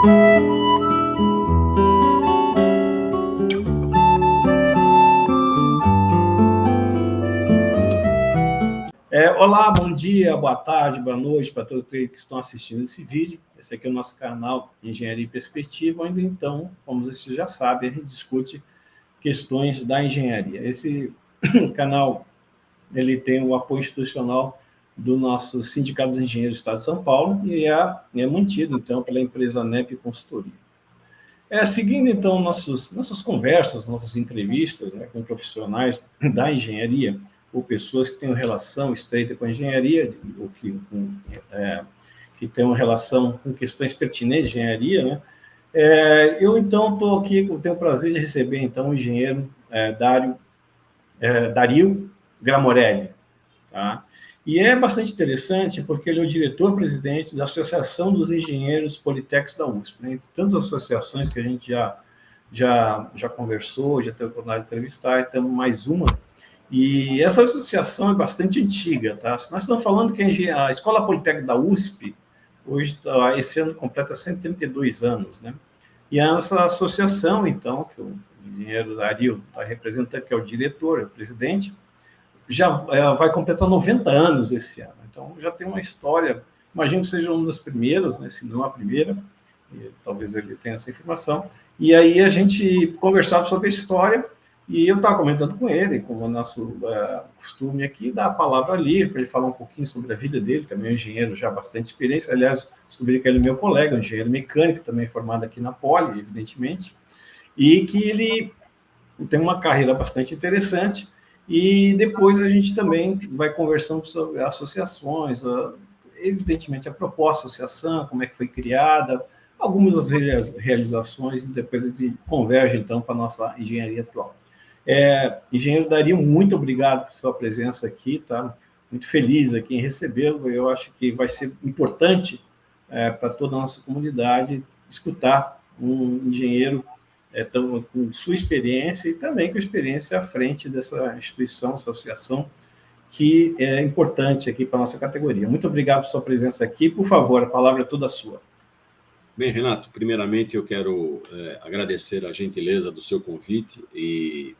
Olá, bom dia, boa tarde, boa noite para todos que estão assistindo esse vídeo. Esse aqui é o nosso canal Engenharia e Perspectiva, onde então, como vocês já sabem, a gente discute questões da engenharia. Esse canal ele tem o apoio institucional do nosso Sindicato dos Engenheiros do Estado de São Paulo e é mantido, então, pela empresa NEP Consultoria. Seguindo, então, nossas conversas, nossas entrevistas, né, com profissionais da engenharia, ou pessoas que têm uma relação estreita com a engenharia, ou que têm uma relação com questões pertinentes de engenharia, né? Eu, então, estou aqui, tenho o prazer de receber, então, o engenheiro Dario Gramorelli, tá? E é bastante interessante porque ele é o diretor-presidente da Associação dos Engenheiros Politécnicos da USP, né? Entre tantas associações que a gente já conversou, já teve a oportunidade de entrevistar, e temos mais uma. E essa associação é bastante antiga, tá? Nós estamos falando que a Escola Politécnica da USP, hoje, esse ano, completa 132 anos, né? E essa associação, então, que o engenheiro Dario está representando, que é o diretor, é o presidente, já vai completar 90 anos esse ano. Então, já tem uma história, imagino que seja uma das primeiras, né, se não a primeira, talvez ele tenha essa informação. E aí a gente conversava sobre a história, e eu estava comentando com ele, como é o nosso costume aqui, dar a palavra ali, para ele falar um pouquinho sobre a vida dele, também é um engenheiro já bastante experiência. Aliás, descobri que ele é meu colega, um engenheiro mecânico, também formado aqui na Poli, evidentemente, e que ele tem uma carreira bastante interessante. E depois a gente também vai conversando sobre associações, evidentemente a proposta da associação, como é que foi criada, algumas realizações, e depois a gente converge então para a nossa engenharia atual. Engenheiro Dario, muito obrigado por sua presença aqui, tá? Muito feliz aqui em recebê-lo. Eu acho que vai ser importante para toda a nossa comunidade escutar um engenheiro com sua experiência e também com experiência à frente dessa instituição, associação, que é importante aqui para a nossa categoria. Muito obrigado por sua presença aqui. Por favor, a palavra é toda sua. Bem, Renato, primeiramente eu quero agradecer a gentileza do seu convite e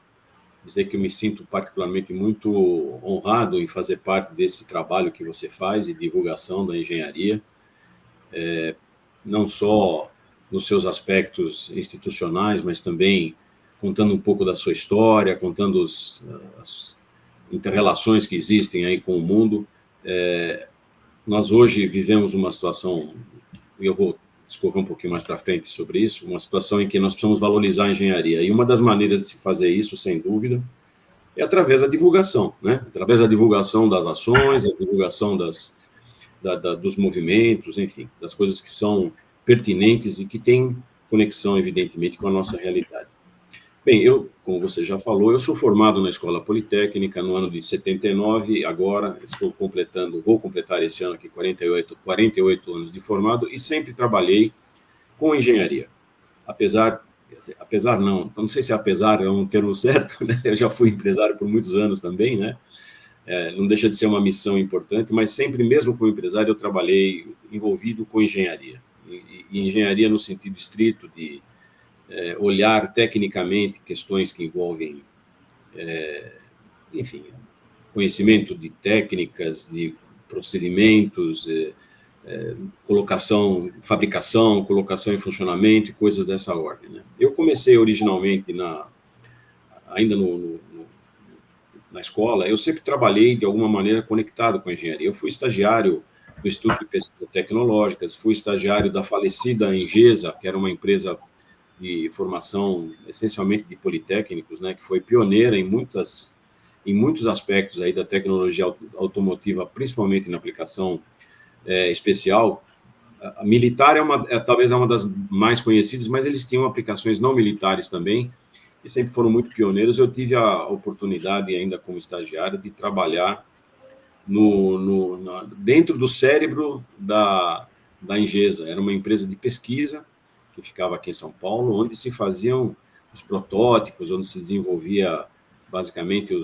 dizer que eu me sinto particularmente muito honrado em fazer parte desse trabalho que você faz de divulgação da engenharia, não só nos seus aspectos institucionais, mas também contando um pouco da sua história, contando as interrelações que existem aí com o mundo. Nós hoje vivemos uma situação, e eu vou discorrer um pouquinho mais para frente sobre isso, uma situação em que nós precisamos valorizar a engenharia. E uma das maneiras de se fazer isso, sem dúvida, é através da divulgação, né? Através da divulgação das ações, a divulgação dos movimentos, enfim, das coisas que são pertinentes e que têm conexão, evidentemente, com a nossa realidade. Bem, como você já falou, eu sou formado na Escola Politécnica no ano de 79, agora vou completar esse ano aqui 48 anos de formado e sempre trabalhei com engenharia. Apesar não sei se apesar é um termo certo, né? Eu já fui empresário por muitos anos também, né? Não deixa de ser uma missão importante, mas sempre, mesmo como empresário, eu trabalhei envolvido com engenharia. E engenharia no sentido estrito de olhar tecnicamente questões que envolvem, enfim, conhecimento de técnicas, de procedimentos, fabricação, colocação em funcionamento e coisas dessa ordem, né? Eu comecei originalmente ainda na escola, eu sempre trabalhei de alguma maneira conectado com a engenharia. Eu fui estagiário do Instituto de Pesquisas Tecnológicas, fui estagiário da falecida Engesa, que era uma empresa de formação essencialmente de politécnicos, né, que foi pioneira em muitos aspectos aí da tecnologia automotiva, principalmente na aplicação especial. A militar talvez é uma das mais conhecidas, mas eles tinham aplicações não militares também, e sempre foram muito pioneiros. Eu tive a oportunidade, ainda como estagiário, de trabalhar dentro do cérebro da Engesa. Era uma empresa de pesquisa que ficava aqui em São Paulo, onde se faziam os protótipos, onde se desenvolvia basicamente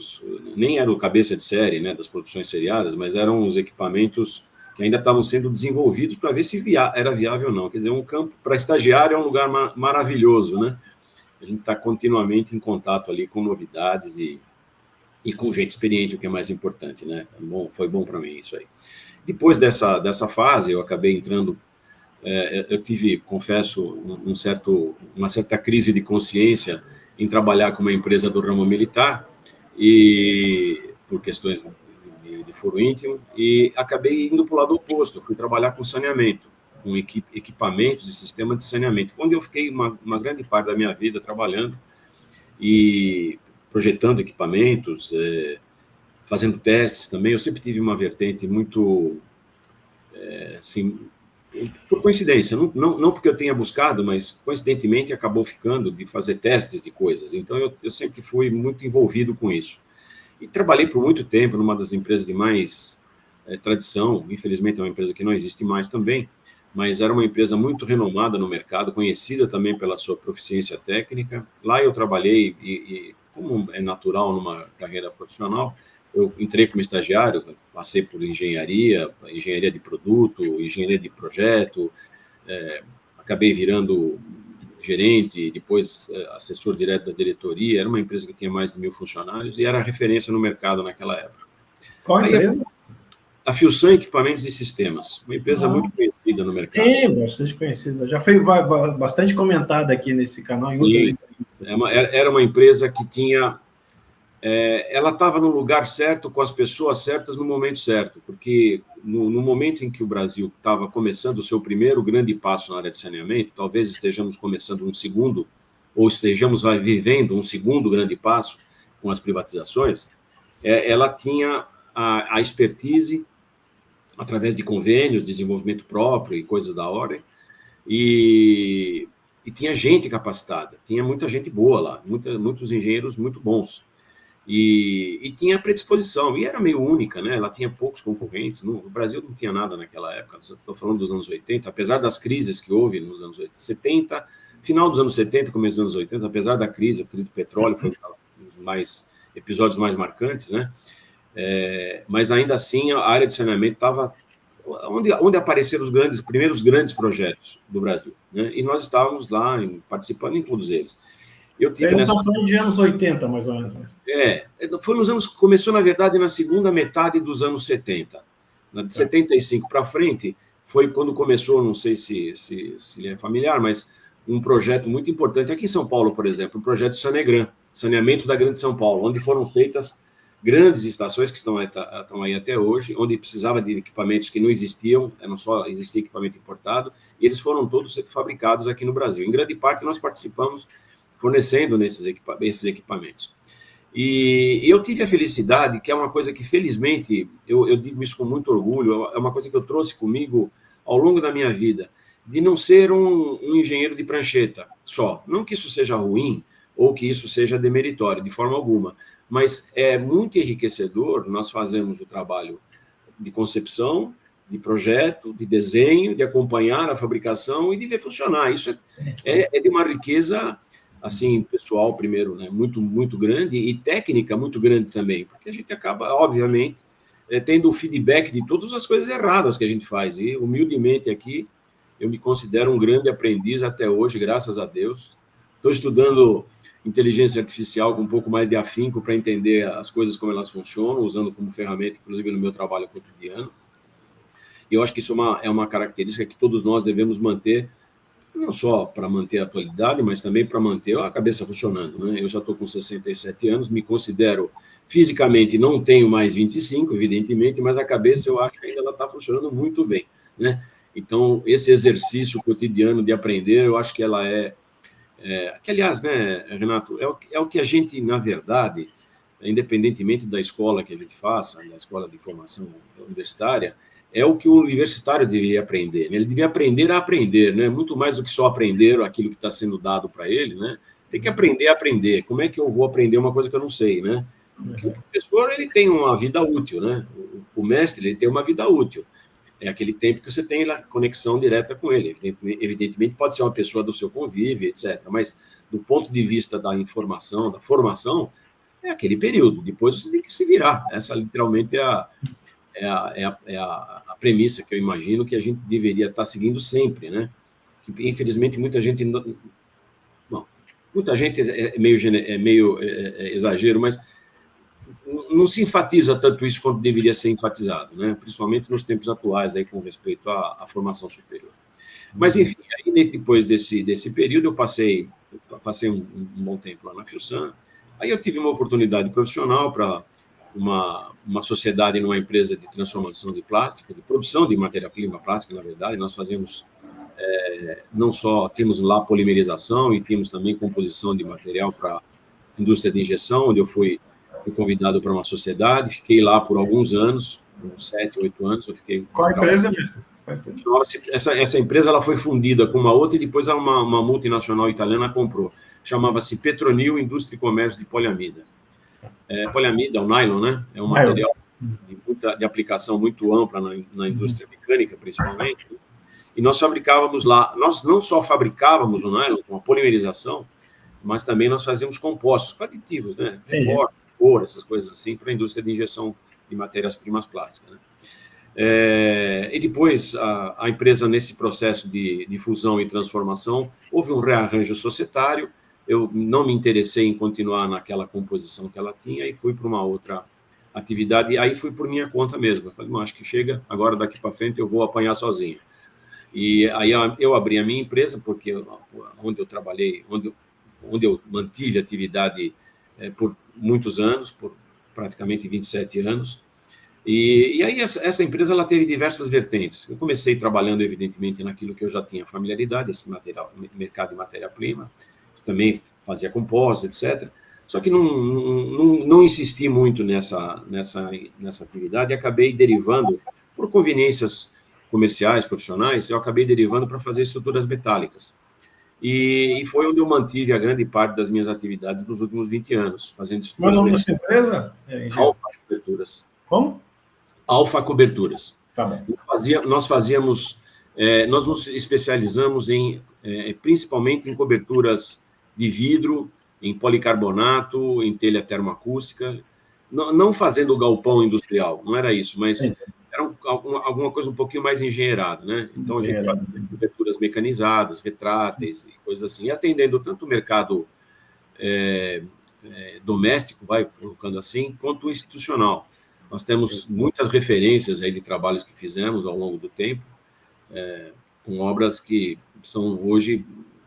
nem era o cabeça de série, né, das produções seriadas, mas eram os equipamentos que ainda estavam sendo desenvolvidos para ver se era viável ou não. Quer dizer, um campo para estagiário é um lugar maravilhoso, né? A gente está continuamente em contato ali com novidades e com gente experiente, o que é mais importante, né? Foi bom para mim isso aí. Depois dessa fase, eu acabei entrando, eu tive, confesso, uma certa crise de consciência em trabalhar com uma empresa do ramo militar, e por questões de foro íntimo, e acabei indo para o lado oposto. Eu fui trabalhar com saneamento, com equipamentos e sistema de saneamento, onde eu fiquei uma grande parte da minha vida trabalhando e projetando equipamentos, fazendo testes também. Eu sempre tive uma vertente muito, assim, por coincidência, não porque eu tenha buscado, mas coincidentemente acabou ficando de fazer testes de coisas. Então eu sempre fui muito envolvido com isso. E trabalhei por muito tempo numa das empresas de mais tradição, infelizmente é uma empresa que não existe mais também, mas era uma empresa muito renomada no mercado, conhecida também pela sua proficiência técnica. Lá eu trabalhei e como é natural numa carreira profissional, eu entrei como estagiário, passei por engenharia de produto, engenharia de projeto, acabei virando gerente, depois assessor direto da diretoria. Era uma empresa que tinha mais de 1.000 funcionários e era referência no mercado naquela época. Qual empresa? A Filsan Equipamentos e Sistemas, uma empresa muito conhecida no mercado. Sim, bastante conhecida. Já foi bastante comentada aqui nesse canal. Sim, era uma empresa que tinha... ela estava no lugar certo, com as pessoas certas, no momento certo, porque no momento em que o Brasil estava começando o seu primeiro grande passo na área de saneamento, talvez estejamos começando um segundo, ou estejamos vivendo um segundo grande passo com as privatizações, ela tinha a expertise, através de convênios, desenvolvimento próprio e coisas da ordem, e tinha gente capacitada, tinha muita gente boa lá, muitos engenheiros muito bons. E tinha predisposição, e era meio única, né? Ela tinha poucos concorrentes. O Brasil não tinha nada naquela época, estou falando dos anos 80, apesar das crises que houve nos anos 80, 70, final dos anos 70, começo dos anos 80, apesar da crise, a crise do petróleo foi um dos episódios mais marcantes, né? Mas ainda assim a área de saneamento estava onde apareceram os primeiros grandes projetos do Brasil, né? E nós estávamos lá participando em todos eles. Estamos falando de anos 80, mais ou menos. Começou, na verdade, na segunda metade dos anos 70. De 75 para frente, foi quando começou, não sei se é familiar, mas um projeto muito importante aqui em São Paulo, por exemplo, o projeto Sanegran, saneamento da Grande São Paulo, onde foram feitas grandes estações que estão aí até hoje, onde precisava de equipamentos que não existiam, não só existia equipamento importado, e eles foram todos fabricados aqui no Brasil. Em grande parte, nós participamos fornecendo esses equipamentos. E eu tive a felicidade, que é uma coisa que, felizmente, eu digo isso com muito orgulho, é uma coisa que eu trouxe comigo ao longo da minha vida, de não ser um engenheiro de prancheta só. Não que isso seja ruim ou que isso seja demeritório, de forma alguma, mas é muito enriquecedor. Nós fazemos o trabalho de concepção, de projeto, de desenho, de acompanhar a fabricação e de ver funcionar. Isso é de uma riqueza, assim, pessoal, primeiro, né, muito, muito grande, e técnica muito grande também, porque a gente acaba, obviamente, tendo o feedback de todas as coisas erradas que a gente faz. E, humildemente, aqui, eu me considero um grande aprendiz até hoje, graças a Deus. Estou estudando inteligência artificial com um pouco mais de afinco para entender as coisas como elas funcionam, usando como ferramenta, inclusive, no meu trabalho cotidiano. E eu acho que isso é uma característica que todos nós devemos manter, não só para manter a atualidade, mas também para manter a cabeça funcionando, né? Eu já estou com 67 anos, me considero fisicamente, não tenho mais 25, evidentemente, mas a cabeça eu acho que ainda está funcionando muito bem, né? Então, esse exercício cotidiano de aprender, eu acho que ela que, aliás, né, Renato, é o que a gente, na verdade, independentemente da escola que a gente faça, da escola de formação universitária, é o que o universitário deveria aprender, né? Ele deveria aprender a aprender, né? Muito mais do que só aprender aquilo que está sendo dado para ele, né? Tem que aprender a aprender. Como é que eu vou aprender uma coisa que eu não sei, né? Porque o professor, ele tem uma vida útil, né? O mestre, ele tem uma vida útil. É aquele tempo que você tem a conexão direta com ele. Evidentemente, pode ser uma pessoa do seu convívio, etc. Mas, do ponto de vista da informação, da formação, é aquele período. Depois você tem que se virar. Essa, literalmente, é a premissa que eu imagino que a gente deveria estar seguindo sempre, né? Que, infelizmente, muita gente é meio exagero, mas não se enfatiza tanto isso quanto deveria ser enfatizado, né? Principalmente nos tempos atuais, aí, com respeito à formação superior. Mas, enfim, aí, depois desse período, eu passei um bom tempo lá na Filsan. Aí eu tive uma oportunidade profissional para uma sociedade numa empresa de transformação de plástico, de produção de matéria-prima plástica, na verdade. Nós fazemos, não só temos lá polimerização, e temos também composição de material para indústria de injeção, onde eu fui convidado para uma sociedade, fiquei lá por alguns anos, uns 7, 8 anos. Eu fiquei. Qual a empresa, mestre? Essa empresa ela foi fundida com uma outra e depois uma multinacional italiana comprou. Chamava-se Petronil Indústria e Comércio de Poliamida. Poliamida, o nylon, né? É um material de aplicação muito ampla na indústria mecânica, principalmente. E nós fabricávamos lá, nós não só fabricávamos o nylon com a polimerização, mas também nós fazíamos compostos, aditivos, né? Reforço, cor, essas coisas assim, para a indústria de injeção de matérias-primas plásticas, né? E depois, a empresa, nesse processo de fusão e transformação, houve um rearranjo societário. Eu não me interessei em continuar naquela composição que ela tinha e fui para uma outra atividade. E aí fui por minha conta mesmo. Eu falei, não, acho que chega, agora daqui para frente eu vou apanhar sozinho. E aí eu abri a minha empresa, porque onde eu trabalhei, onde eu mantive atividade por muitos anos, por praticamente 27 anos. E aí essa empresa ela teve diversas vertentes. Eu comecei trabalhando, evidentemente, naquilo que eu já tinha familiaridade, esse mercado de matéria-prima, também fazia compostos, etc. Só que não insisti muito nessa atividade e acabei derivando, por conveniências comerciais, profissionais, eu acabei derivando para fazer estruturas metálicas. E foi onde eu mantive a grande parte das minhas atividades nos últimos 20 anos, fazendo estruturas. Qual é o nome dessa empresa? Alfa Coberturas. Como? Alfa Coberturas. Tá bom. Nós nos especializamos principalmente em coberturas de vidro, em policarbonato, em telha termoacústica, não fazendo galpão industrial, não era isso, mas era alguma coisa um pouquinho mais engenheirada, né? Então a gente fazia coberturas mecanizadas, retráteis e coisas assim, e atendendo tanto o mercado doméstico, vai colocando assim, quanto o institucional. Nós temos muitas referências aí de trabalhos que fizemos ao longo do tempo, com obras que são hoje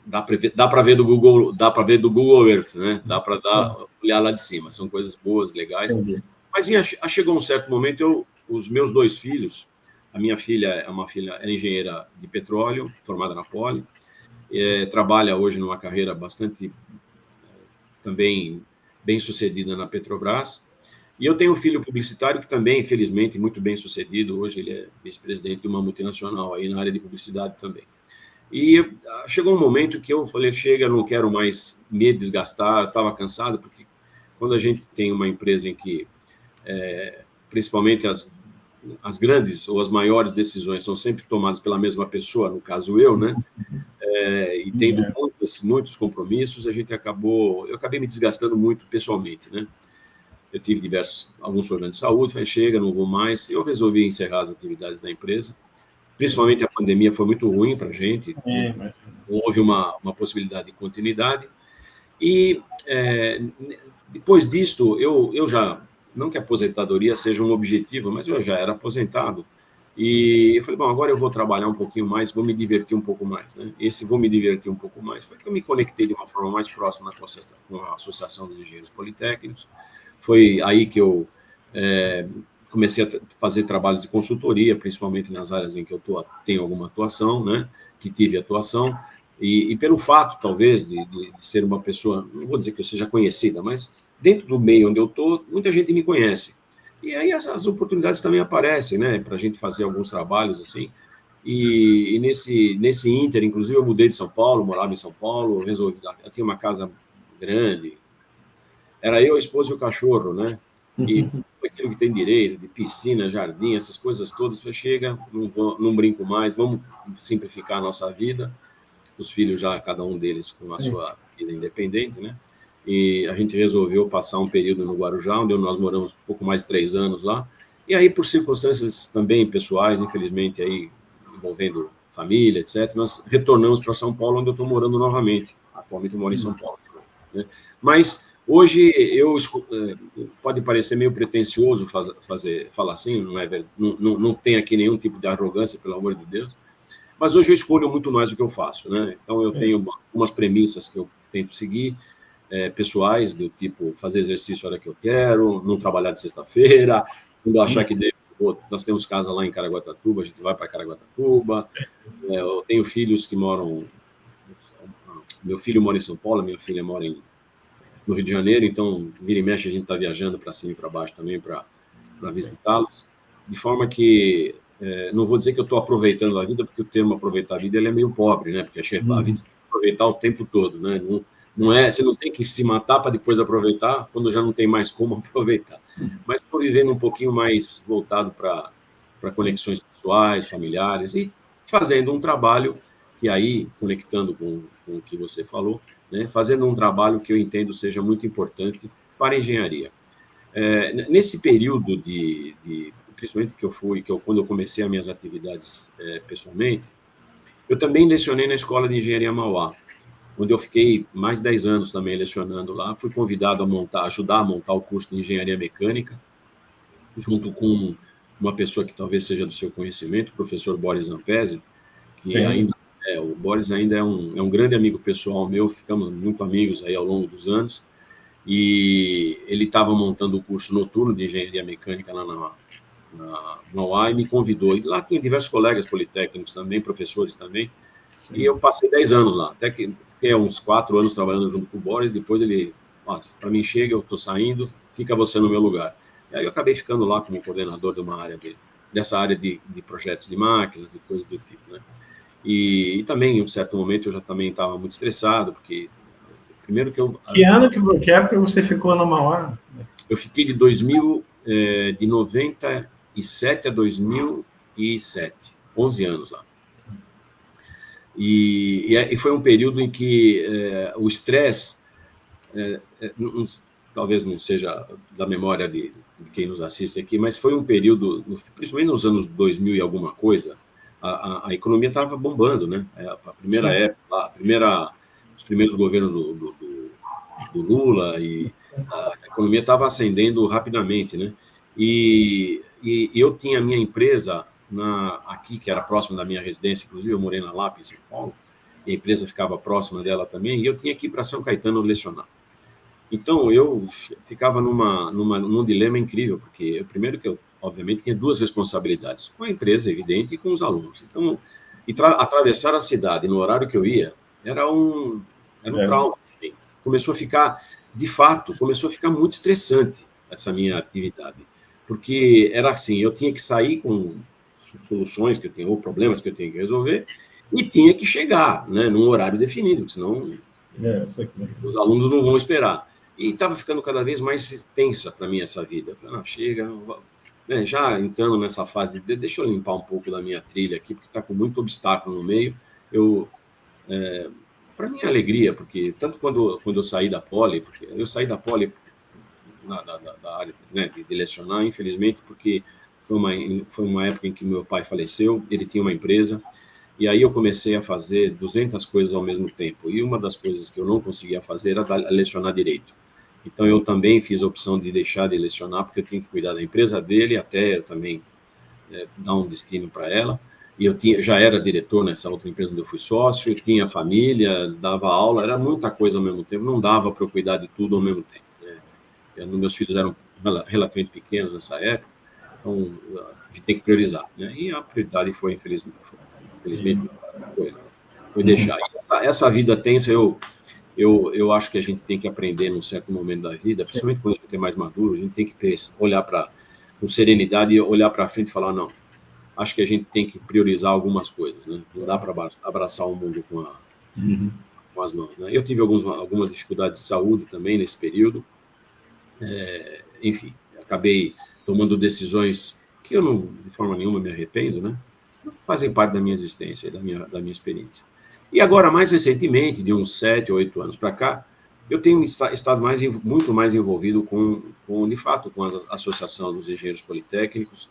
dá para ver do Google Earth, né? Dá para olhar lá de cima. São coisas boas, legais. Entendi. Mas chegou um certo momento, os meus 2 filhos, a minha filha é engenheira de petróleo, formada na Poli, trabalha hoje numa carreira bastante também bem sucedida na Petrobras. E eu tenho um filho publicitário que também, infelizmente, muito bem sucedido. Hoje ele é vice-presidente de uma multinacional aí na área de publicidade também. E chegou um momento que eu falei, chega, não quero mais me desgastar, estava cansado, porque quando a gente tem uma empresa em que, principalmente as grandes ou as maiores decisões são sempre tomadas pela mesma pessoa, no caso eu, né? E tendo muitos compromissos, eu acabei me desgastando muito pessoalmente, né? Eu tive alguns problemas de saúde, falei, chega, não vou mais. Eu resolvi encerrar as atividades da empresa. Principalmente a pandemia foi muito ruim para a gente. Não houve uma possibilidade de continuidade. E depois disto, eu já, não que a aposentadoria seja um objetivo, mas eu já era aposentado. E eu falei, bom, agora eu vou trabalhar um pouquinho mais, vou me divertir um pouco mais, né? Vou me divertir um pouco mais. Foi que eu me conectei de uma forma mais próxima com a Associação dos Engenheiros Politécnicos. Foi aí que eu comecei a fazer trabalhos de consultoria, principalmente nas áreas em que eu tenho alguma atuação, né? Que tive atuação. E pelo fato, talvez, de ser uma pessoa, não vou dizer que eu seja conhecida, mas dentro do meio onde eu estou, muita gente me conhece. E aí as oportunidades também aparecem, né? Para a gente fazer alguns trabalhos assim. E nesse ínter, inclusive, eu mudei de São Paulo, morava em São Paulo, eu tinha uma casa grande. Era eu, a esposa e o cachorro, né? E aquilo que tem direito, de piscina, jardim, essas coisas todas, chega, não brinco mais, vamos simplificar a nossa vida. Os filhos já, cada um deles com a sua vida independente, né? E a gente resolveu passar um período no Guarujá, onde nós moramos um pouco mais de 3 anos lá, E aí, por circunstâncias também pessoais, infelizmente, aí, envolvendo família, etc., nós retornamos para São Paulo, onde eu estou morando novamente. Atualmente eu moro em São Paulo. Né? Mas hoje pode parecer meio pretensioso falar assim, não tem aqui nenhum tipo de arrogância, pelo amor de Deus, mas hoje eu escolho muito mais o que eu faço, né? Então eu tenho algumas premissas que eu tento seguir, pessoais, do tipo fazer exercício a hora que eu quero, não trabalhar de sexta-feira, quando eu achar que devo. Nós temos casa lá em Caraguatatuba, a gente vai para Caraguatatuba. Eu tenho filhos que moram... Meu filho mora em São Paulo, minha filha mora no Rio de Janeiro, então, vira e mexe, a gente está viajando para cima e para baixo também para visitá-los, de forma que, não vou dizer que eu estou aproveitando a vida, porque o termo aproveitar a vida ele é meio pobre, né? Porque a vida você tem que aproveitar o tempo todo, né? Você não tem que se matar para depois aproveitar, quando já não tem mais como aproveitar. Mas estou vivendo um pouquinho mais voltado para conexões pessoais, familiares, e fazendo um trabalho que aí, conectando com o que você falou, né, fazendo um trabalho que eu entendo seja muito importante para a engenharia. Nesse período principalmente quando eu comecei as minhas atividades pessoalmente, eu também lecionei na Escola de Engenharia Mauá, onde eu fiquei mais de 10 anos também lecionando lá. Fui convidado a ajudar a montar o curso de Engenharia Mecânica, junto com uma pessoa que talvez seja do seu conhecimento, o professor Boris Zampesi, que ainda o Boris ainda é um grande amigo pessoal meu, ficamos muito amigos aí ao longo dos anos, e ele estava montando o curso noturno de Engenharia Mecânica lá na UAI e me convidou. E lá tinha diversos colegas politécnicos também, professores também, e eu passei 10 anos lá, até que fiquei uns 4 anos trabalhando junto com o Boris. Depois ele, para mim chega, eu estou saindo, fica você no meu lugar. E aí eu acabei ficando lá como coordenador de uma área dessa área de projetos de máquinas e coisas do tipo, né? E também, em um certo momento, eu já também estava muito estressado, porque primeiro que eu... Que época você ficou na Mauá? Eu fiquei de 97 a 2007, 11 anos lá. E foi um período em que o estresse, talvez não seja da memória de quem nos assiste aqui, mas foi um período, principalmente nos anos 2000 e alguma coisa, a economia estava bombando, né? A primeira época, os primeiros governos do Lula, e a economia estava ascendendo rapidamente, né? E eu tinha a minha empresa aqui, que era próximo da minha residência, inclusive eu morei na Lapa, em São Paulo, e a empresa ficava próxima dela também, e eu tinha que ir para São Caetano lecionar. Então, eu ficava num dilema incrível, porque primeiro que eu, obviamente, tinha 2 responsabilidades, com a empresa, evidente, e com os alunos. Então, atravessar a cidade no horário que eu ia, era um trauma. Começou a ficar muito estressante essa minha atividade, porque era assim, eu tinha que sair com soluções que eu tinha, ou problemas que eu tinha que resolver, e tinha que chegar, né, num horário definido, senão os alunos não vão esperar. E estava ficando cada vez mais tensa para mim essa vida. Eu falei, não, chega, né, já entrando nessa fase deixa eu limpar um pouco da minha trilha aqui, porque está com muito obstáculo no meio. Para minha alegria, porque tanto quando eu saí da Poli, porque eu saí da Poli da área, né, de lecionar, infelizmente, porque foi uma época em que meu pai faleceu, ele tinha uma empresa, e aí eu comecei a fazer 200 coisas ao mesmo tempo, e uma das coisas que eu não conseguia fazer era lecionar direito. Então eu também fiz a opção de deixar de lecionar, porque eu tinha que cuidar da empresa dele, até eu também dar um destino para ela. E eu já era diretor nessa outra empresa onde eu fui sócio, eu tinha família, dava aula, era muita coisa ao mesmo tempo, não dava para eu cuidar de tudo ao mesmo tempo, né? Meus filhos eram relativamente pequenos nessa época, então a gente tem que priorizar, né? E a prioridade foi, infelizmente, foi deixar. Essa vida tensa, eu acho que a gente tem que aprender num certo momento da vida, principalmente quando a gente é mais maduro, a gente tem que olhar com serenidade e olhar para frente e falar, não, acho que a gente tem que priorizar algumas coisas, né? Não dá para abraçar o mundo com as mãos, né? Eu tive algumas dificuldades de saúde também nesse período. Enfim, acabei tomando decisões que eu não, de forma nenhuma, me arrependo, né? Fazem parte da minha existência, da minha experiência. E agora, mais recentemente, de uns 7 ou 8 anos para cá, eu tenho estado muito mais envolvido de fato, com a Associação dos Engenheiros Politécnicos,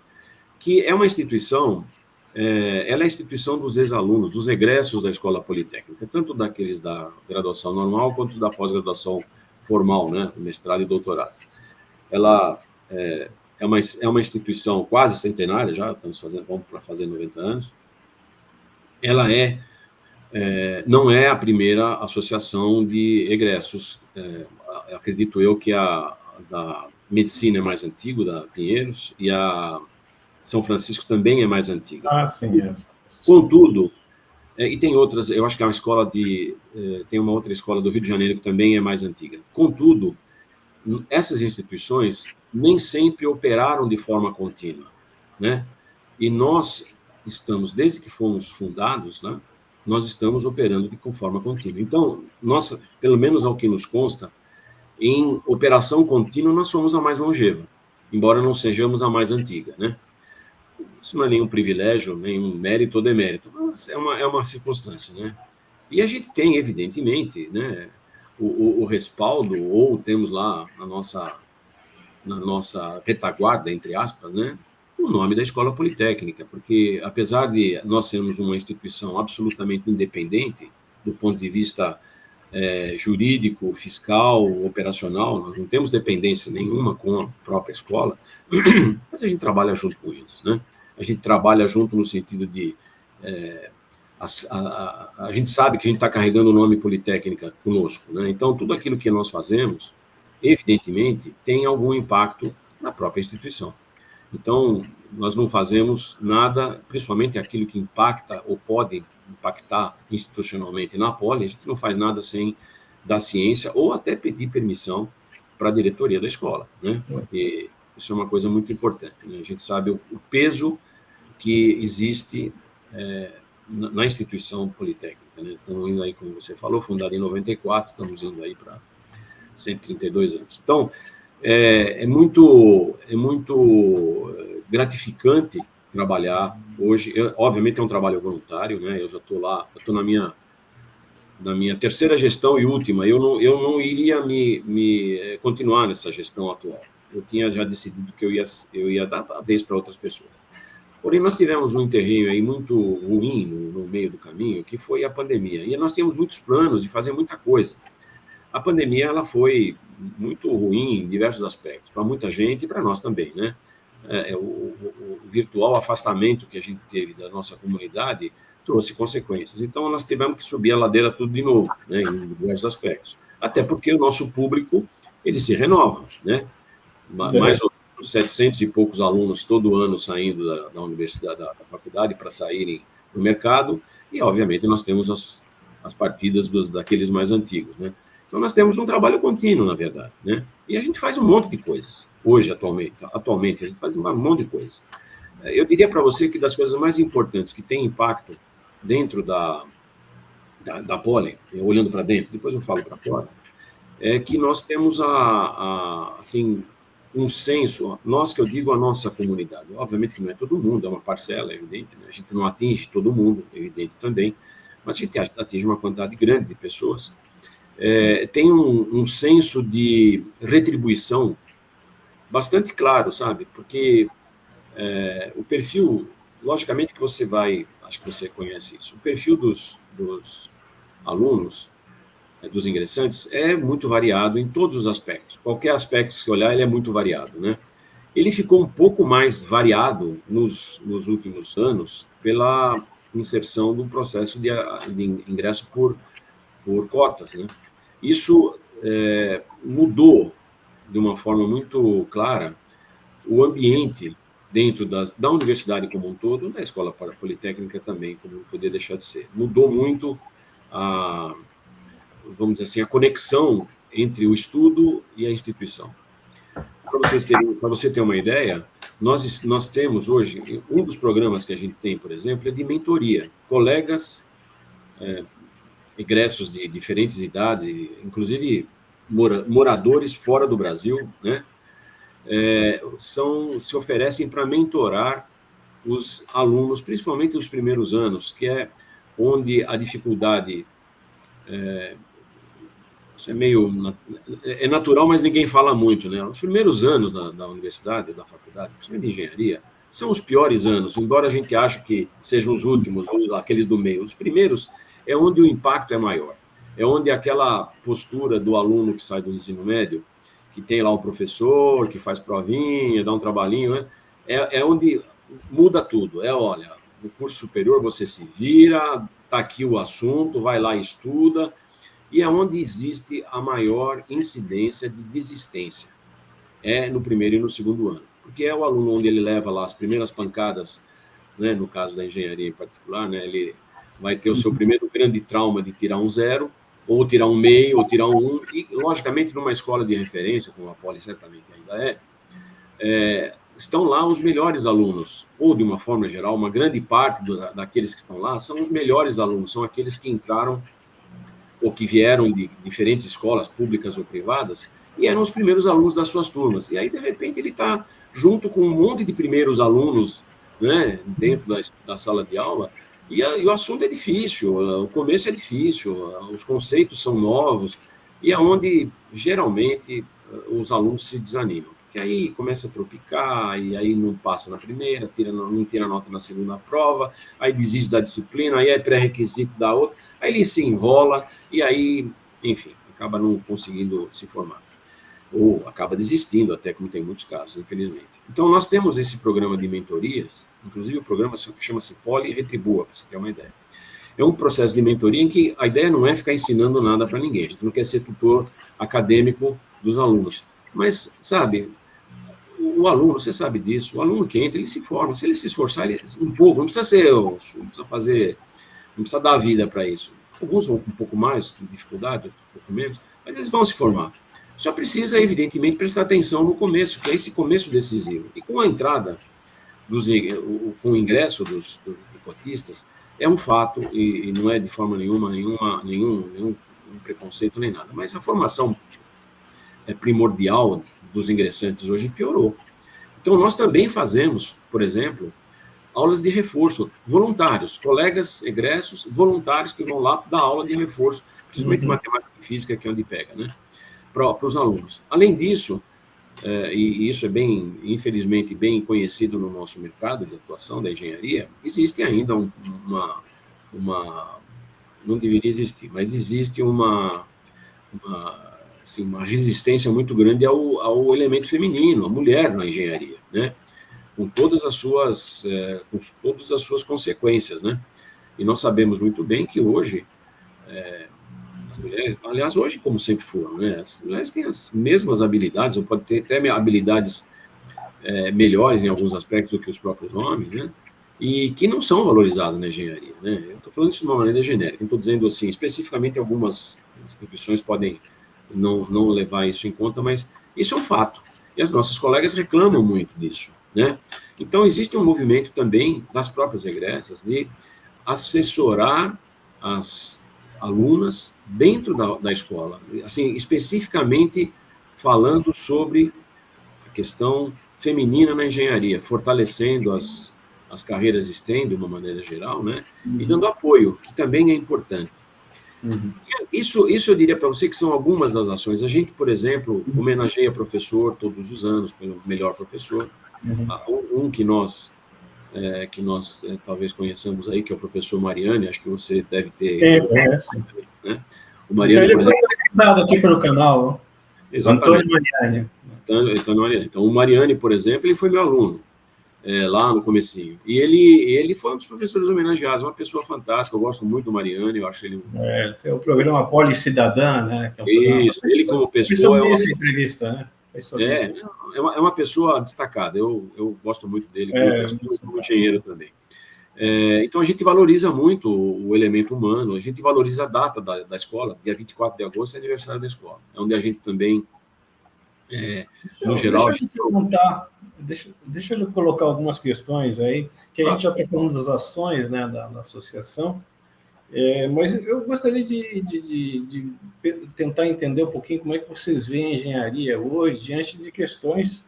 que é uma instituição, ela é a instituição dos ex-alunos, dos egressos da Escola Politécnica, tanto daqueles da graduação normal, quanto da pós-graduação formal, né, mestrado e doutorado. Ela é uma instituição quase centenária, já vamos para fazer 90 anos. Ela não é a primeira associação de egressos. Acredito eu que a da Medicina é mais antiga, da Pinheiros, e a São Francisco também é mais antiga. Ah, sim. Contudo, e tem outras, eu acho que é uma escola tem uma outra escola do Rio de Janeiro que também é mais antiga. Contudo, essas instituições nem sempre operaram de forma contínua, né? E nós estamos, desde que fomos fundados, né, nós estamos operando de forma contínua. Então, pelo menos ao que nos consta, em operação contínua, nós somos a mais longeva, embora não sejamos a mais antiga, né? Isso não é nenhum privilégio, nenhum mérito ou demérito, mas é uma circunstância, né? E a gente tem, evidentemente, né, o respaldo, ou temos lá na nossa retaguarda, entre aspas, né, o nome da Escola Politécnica, porque, apesar de nós sermos uma instituição absolutamente independente, do ponto de vista jurídico, fiscal, operacional, nós não temos dependência nenhuma com a própria escola, mas a gente trabalha junto com eles, né? A gente trabalha junto no sentido de... a gente sabe que a gente está carregando o nome Politécnica conosco, né? Então, tudo aquilo que nós fazemos, evidentemente, tem algum impacto na própria instituição. Então, nós não fazemos nada, principalmente aquilo que impacta ou pode impactar institucionalmente na Poli, a gente não faz nada sem dar ciência ou até pedir permissão para a diretoria da escola, né? Porque isso é uma coisa muito importante, né? A gente sabe o peso que existe na instituição politécnica, né? Estamos indo aí, como você falou, fundada em 94, estamos indo aí para 132 anos. Então, é muito gratificante trabalhar hoje. Obviamente é um trabalho voluntário, né? Eu já estou lá, eu estou na minha terceira gestão e última. Eu não iria me continuar nessa gestão atual. Eu tinha já decidido que eu ia dar a vez para outras pessoas. Porém, nós tivemos um interregno aí muito ruim no meio do caminho, que foi a pandemia. E nós tínhamos muitos planos de fazer muita coisa. A pandemia ela foi muito ruim em diversos aspectos, para muita gente e para nós também, né? O virtual afastamento que a gente teve da nossa comunidade trouxe consequências. Então, nós tivemos que subir a ladeira tudo de novo, né, em diversos aspectos. Até porque o nosso público, ele se renova, né? Mais ou menos 700 e poucos alunos todo ano saindo da universidade, da faculdade, para saírem no mercado, e, obviamente, nós temos as partidas daqueles mais antigos, né? Então, nós temos um trabalho contínuo, na verdade, né? E a gente faz um monte de coisas, hoje, atualmente, a gente faz um monte de coisas. Eu diria para você que das coisas mais importantes que têm impacto dentro da Poli, olhando para dentro, depois eu falo para fora, é que nós temos, assim, um senso, nós que eu digo a nossa comunidade, obviamente que não é todo mundo, é uma parcela, é evidente, né? A gente não atinge todo mundo, é evidente também, mas a gente atinge uma quantidade grande de pessoas. Tem um senso de retribuição bastante claro, sabe? Porque o perfil, logicamente que você vai, acho que você conhece isso, o perfil dos alunos, dos ingressantes, é muito variado em todos os aspectos. Qualquer aspecto que você olhar, ele é muito variado, né? Ele ficou um pouco mais variado nos últimos anos pela inserção do processo de ingresso por cotas, né? Isso mudou de uma forma muito clara o ambiente dentro da universidade como um todo, da escola politécnica também, como não poderia deixar de ser. Mudou muito vamos dizer assim, a conexão entre o estudo e a instituição. Para você ter uma ideia, nós temos hoje, um dos programas que a gente tem, por exemplo, é de mentoria. Colegas egressos de diferentes idades, inclusive moradores fora do Brasil, né, se oferecem para mentorar os alunos, principalmente nos primeiros anos, que é onde a dificuldade isso é meio é natural, mas ninguém fala muito, né? Os primeiros anos da universidade, da faculdade, principalmente de engenharia, são os piores anos, embora a gente ache que sejam os últimos, ou aqueles do meio. Os primeiros é onde o impacto é maior, é onde aquela postura do aluno que sai do ensino médio, que tem lá um professor, que faz provinha, dá um trabalhinho, né? É onde muda tudo. Olha, no curso superior você se vira, está aqui o assunto, vai lá e estuda, e é onde existe a maior incidência de desistência, no primeiro e no segundo ano, porque é o aluno onde ele leva lá as primeiras pancadas, né, no caso da engenharia em particular, né, ele vai ter o seu primeiro grande trauma de tirar um 0, ou tirar um meio, ou tirar um 1, e, logicamente, numa escola de referência, como a Poli certamente ainda estão lá os melhores alunos, ou, de uma forma geral, uma grande parte daqueles que estão lá são os melhores alunos, são aqueles que entraram ou que vieram de diferentes escolas públicas ou privadas, e eram os primeiros alunos das suas turmas. E aí, de repente, ele está junto com um monte de primeiros alunos, né, dentro da sala de aula, e o assunto é difícil, o começo é difícil, os conceitos são novos, e é onde, geralmente, os alunos se desanimam. Porque aí começa a tropicar, e aí não passa na primeira, não tira nota na segunda prova, aí desiste da disciplina, aí é pré-requisito da outra, aí ele se enrola, e aí, enfim, acaba não conseguindo se formar. Ou acaba desistindo, até como tem muitos casos, infelizmente. Então, nós temos esse programa de mentorias, inclusive o programa chama-se Poli Retribua, para você ter uma ideia. É um processo de mentoria em que a ideia não é ficar ensinando nada para ninguém, a gente não quer ser tutor acadêmico dos alunos. Mas, sabe, o aluno, você sabe disso, o aluno que entra, ele se forma, se ele se esforçar, um pouco, não precisa fazer, não precisa dar a vida para isso. Alguns vão com um pouco mais de dificuldade, um pouco menos, mas eles vão se formar. Só precisa, evidentemente, prestar atenção no começo, que é esse começo decisivo. E com a entrada, com o ingresso dos cotistas, é um fato, e não é de forma nenhum preconceito nem nada, mas a formação primordial dos ingressantes hoje piorou. Então, nós também fazemos, por exemplo, aulas de reforço, voluntários, colegas egressos, voluntários que vão lá dar aula de reforço, principalmente matemática e física, que é onde pega, né? Para os alunos. Além disso, e isso é infelizmente, bem conhecido no nosso mercado de atuação da engenharia, existe ainda não deveria existir, mas existe uma resistência muito grande ao elemento feminino, à mulher na engenharia, né? Com todas as suas consequências, né? E nós sabemos muito bem que hoje as mulheres, aliás, hoje como sempre foram, né? As mulheres têm as mesmas habilidades, ou pode ter até habilidades melhores em alguns aspectos do que os próprios homens, né? E que não são valorizadas na engenharia, né? Eu estou falando isso de uma maneira genérica, não estou dizendo assim, especificamente algumas instituições podem não levar isso em conta, mas isso é um fato. E as nossas colegas reclamam muito disso, né? Então, existe um movimento também das próprias egressas de assessorar as alunas dentro da escola, assim, especificamente falando sobre a questão feminina na engenharia, fortalecendo as carreiras STEM de uma maneira geral, né? E dando apoio, que também é importante. Isso eu diria para você que são algumas das ações. A gente, por exemplo, homenageia professor todos os anos pelo melhor professor. Um que nós talvez conheçamos aí, que é o professor Mariani, acho que você deve ter... né? O Mariani, então, ele foi conectado aqui pelo canal. Exatamente. Antônio Mariani. Então, o Mariani, por exemplo, ele foi meu aluno. Lá no comecinho. E ele foi um dos professores homenageados, uma pessoa fantástica, eu gosto muito do Mariani, eu acho ele... tem o programa Poli Cidadã, né? Que é isso, ele como pessoa... entrevista, né? É uma pessoa destacada, eu gosto muito dele, como engenheiro também. Então, a gente valoriza muito o elemento humano, a gente valoriza a data da escola, dia 24 de agosto é aniversário da escola, é onde a gente também, no geral... Deixa eu colocar algumas questões aí, que a gente já está falando das ações, né, da associação, mas eu gostaria de tentar entender um pouquinho como é que vocês veem a engenharia hoje, diante de questões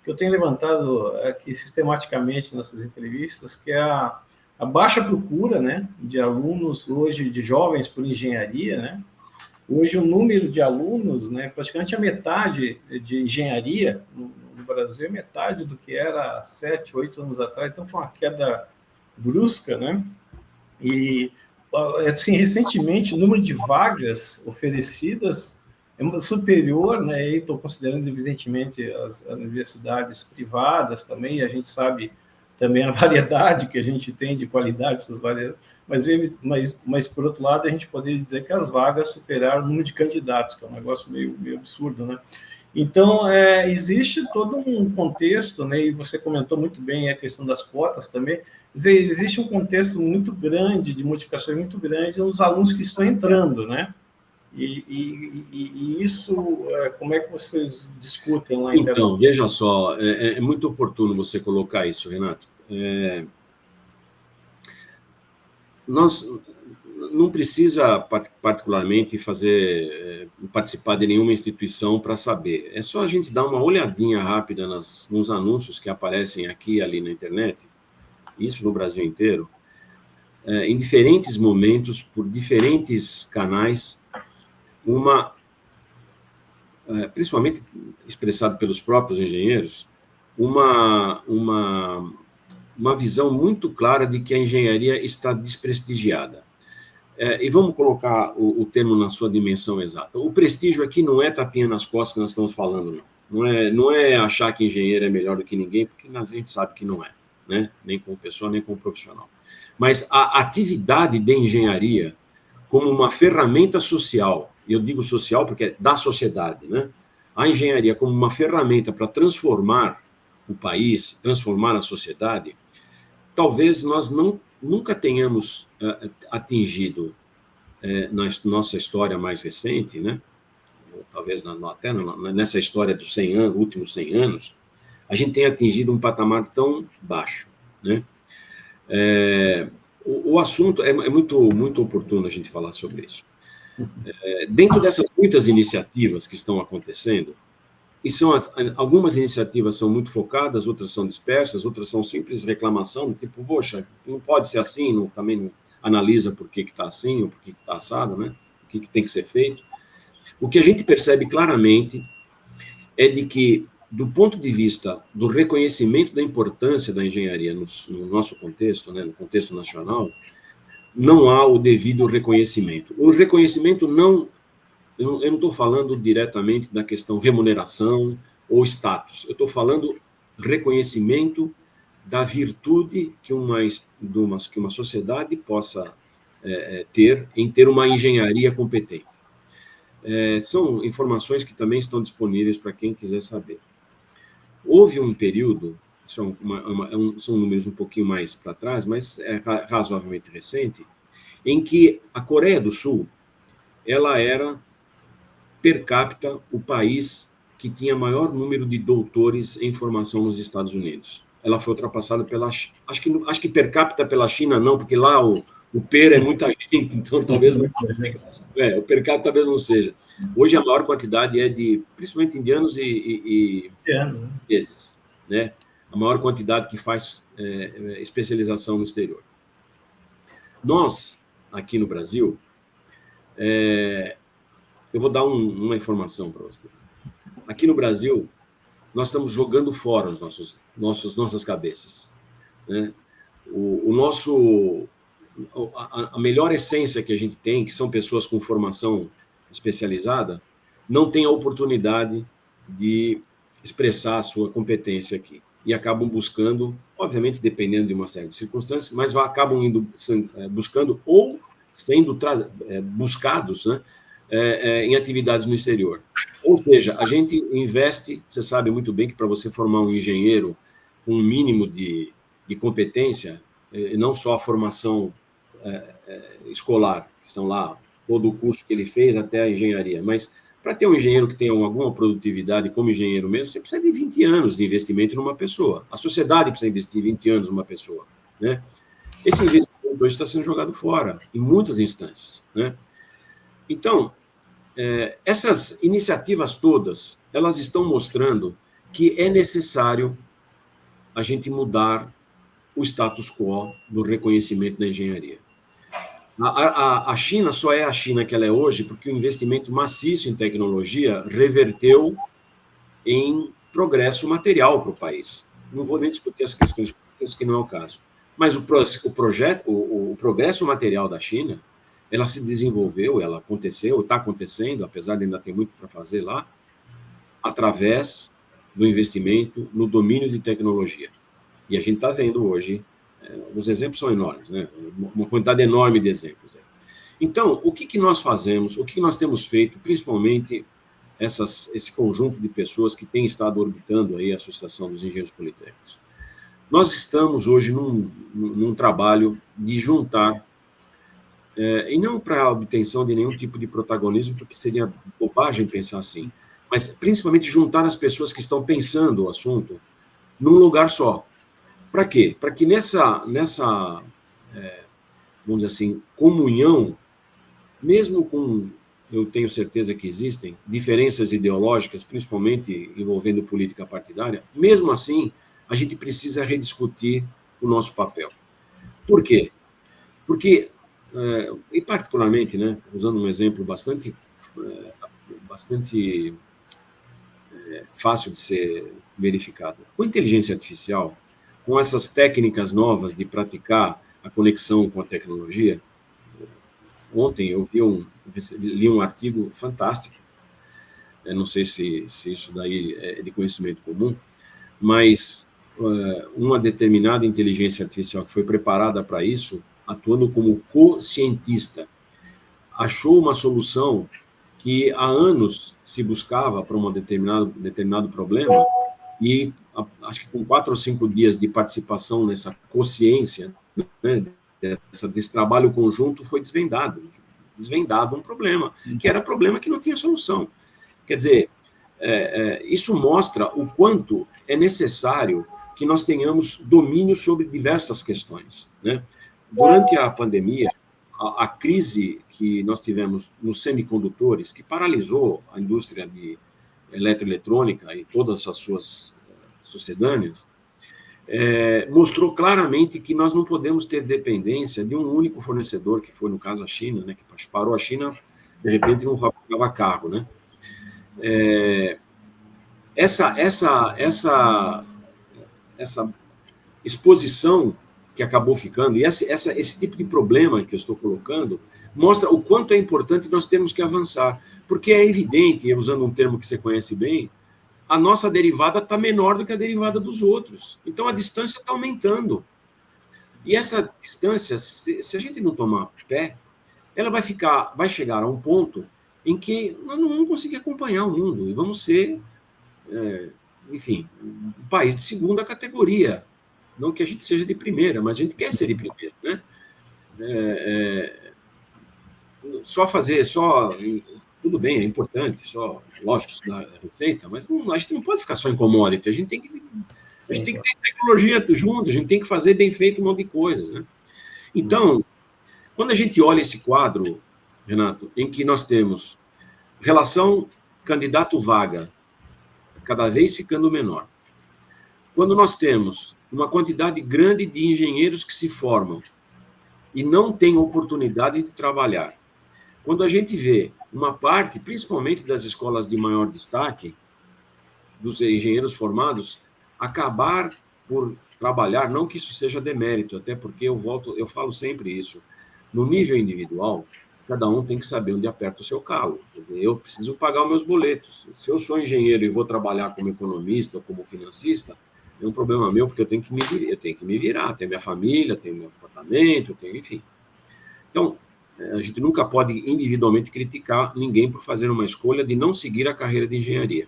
que eu tenho levantado aqui sistematicamente nessas entrevistas, que é a baixa procura, né, de alunos hoje, de jovens por engenharia, né, Hoje, o número de alunos, né, praticamente a metade de engenharia no Brasil é metade do que era 7, 8 anos atrás. Então, foi uma queda brusca, né? E, assim, recentemente, o número de vagas oferecidas é superior, né? E estou considerando, evidentemente, as universidades privadas também, e a gente sabe também a variedade que a gente tem de qualidade dessas variedades, mas, por outro lado, a gente poderia dizer que as vagas superaram o número de candidatos, que é um negócio meio absurdo, né? Então, existe todo um contexto, né? E você comentou muito bem a questão das cotas também. Quer dizer, existe um contexto muito grande, de modificações muito grandes nos alunos que estão entrando, né? E isso, como é que vocês discutem lá internamente? Então, veja só, é muito oportuno você colocar isso, Renato. Nós não precisa particularmente participar de nenhuma instituição para saber. É só a gente dar uma olhadinha rápida nos anúncios que aparecem aqui e ali na internet, isso no Brasil inteiro, em diferentes momentos, por diferentes canais, principalmente expressado pelos próprios engenheiros, uma visão muito clara de que a engenharia está desprestigiada. E vamos colocar o termo na sua dimensão exata. O prestígio aqui não é tapinha nas costas que nós estamos falando, não. Não é achar que engenheiro é melhor do que ninguém, porque a gente sabe que não é, né? Nem como pessoa, nem como profissional. Mas a atividade de engenharia como uma ferramenta social, eu digo social porque é da sociedade, né? A engenharia como uma ferramenta para transformar o país, transformar a sociedade, talvez nós nunca tenhamos atingido, na nossa história mais recente, né? Talvez até nessa história dos 100 anos, últimos 100 anos, a gente tenha atingido um patamar tão baixo, né? O assunto é muito, muito oportuno a gente falar sobre isso. Dentro dessas muitas iniciativas que estão acontecendo, e algumas iniciativas são muito focadas, outras são dispersas, outras são simples reclamação, tipo, poxa, não pode ser assim, também não analisa por que está assim, ou por que está assado, né? O que tem que ser feito. O que a gente percebe claramente é de que, do ponto de vista do reconhecimento da importância da engenharia no nosso contexto, né, no contexto nacional, não há o devido reconhecimento. O reconhecimento eu não estou falando diretamente da questão remuneração ou status, eu estou falando reconhecimento da virtude que uma sociedade possa ter em ter uma engenharia competente. São informações que também estão disponíveis para quem quiser saber. Houve um período, são números um pouquinho mais para trás, mas é razoavelmente recente, em que a Coreia do Sul, ela era, per capita, o país que tinha maior número de doutores em formação nos Estados Unidos. Ela foi ultrapassada acho que per capita pela China não, porque lá o per é muita gente, então talvez não seja. O per capita talvez não seja. Hoje a maior quantidade é de, principalmente indianos e chineses, né? A maior quantidade que faz especialização no exterior. Nós, aqui no Brasil, eu vou dar uma informação para você. Aqui no Brasil, nós estamos jogando fora nossas cabeças, né? A melhor essência que a gente tem, que são pessoas com formação especializada, não tem a oportunidade de expressar a sua competência aqui. E acabam buscando, obviamente, dependendo de uma série de circunstâncias, mas acabam buscando ou sendo buscados, né, em atividades no exterior. Ou seja, a gente investe, você sabe muito bem que para você formar um engenheiro com um mínimo de competência, não só a formação escolar, que são lá, todo o curso que ele fez até a engenharia, mas para ter um engenheiro que tenha alguma produtividade como engenheiro mesmo, você precisa de 20 anos de investimento numa pessoa. A sociedade precisa investir 20 anos numa pessoa, né? Esse investimento hoje está sendo jogado fora, em muitas instâncias, né? Então, essas iniciativas todas, elas estão mostrando que é necessário a gente mudar o status quo do reconhecimento da engenharia. A China só é a China que ela é hoje porque o investimento maciço em tecnologia reverteu em progresso material para o país. Não vou nem discutir as questões políticas, que não é o caso. Mas o progresso material da China, ela se desenvolveu, ela aconteceu, está acontecendo, apesar de ainda ter muito para fazer lá, através do investimento no domínio de tecnologia. E a gente está vendo hoje, os exemplos são enormes, né? Uma quantidade enorme de exemplos. Então, o que nós fazemos, o que nós temos feito, principalmente esse conjunto de pessoas que tem estado orbitando aí a Associação dos Engenheiros Politécnicos? Nós estamos hoje num trabalho de juntar, e não para a obtenção de nenhum tipo de protagonismo, porque seria bobagem pensar assim, mas principalmente juntar as pessoas que estão pensando o assunto num lugar só. Para quê? Para que nessa vamos dizer assim, comunhão, mesmo com, eu tenho certeza que existem, diferenças ideológicas, principalmente envolvendo política partidária, mesmo assim, a gente precisa rediscutir o nosso papel. Por quê? Porque, e particularmente, né, usando um exemplo bastante fácil de ser verificado, com inteligência artificial, com essas técnicas novas de praticar a conexão com a tecnologia, ontem eu li um artigo fantástico, não sei se isso daí é de conhecimento comum, mas uma determinada inteligência artificial que foi preparada para isso, atuando como co-cientista, achou uma solução que há anos se buscava para um determinado problema, e acho que com 4 ou 5 dias de participação nessa consciência, né, desse trabalho conjunto, foi desvendado um problema, que era problema que não tinha solução. Quer dizer, isso mostra o quanto é necessário que nós tenhamos domínio sobre diversas questões, né? Durante a pandemia, a crise que nós tivemos nos semicondutores, que paralisou a indústria de eletroeletrônica e todas as suas sucedâneas, mostrou claramente que nós não podemos ter dependência de um único fornecedor, que foi, no caso, a China, né, que parou a China, de repente não fabricava carro, né? Essa exposição que acabou ficando, e esse tipo de problema que eu estou colocando, mostra o quanto é importante nós termos que avançar, porque é evidente, usando um termo que você conhece bem, a nossa derivada está menor do que a derivada dos outros. Então, a distância está aumentando. E essa distância, se a gente não tomar pé, ela vai chegar a um ponto em que nós não vamos conseguir acompanhar o mundo, e vamos ser, enfim, um país de segunda categoria. Não que a gente seja de primeira, mas a gente quer ser de primeira, né? Tudo bem, é importante, lógico, estudar receita, mas a gente não pode ficar só em commodity, a gente tem que ter tecnologia junto, a gente tem que fazer bem feito um monte de coisas, né? Então, quando a gente olha esse quadro, Renato, em que nós temos relação candidato-vaga cada vez ficando menor, quando nós temos uma quantidade grande de engenheiros que se formam e não têm oportunidade de trabalhar, quando a gente vê uma parte, principalmente das escolas de maior destaque, dos engenheiros formados, acabar por trabalhar, não que isso seja demérito, até porque eu falo sempre isso, no nível individual, cada um tem que saber onde aperta o seu calo. Quer dizer, eu preciso pagar os meus boletos. Se eu sou engenheiro e vou trabalhar como economista ou como financista, é um problema meu, porque eu tenho que me virar, tenho minha família, tenho meu apartamento, enfim. Então, a gente nunca pode individualmente criticar ninguém por fazer uma escolha de não seguir a carreira de engenharia.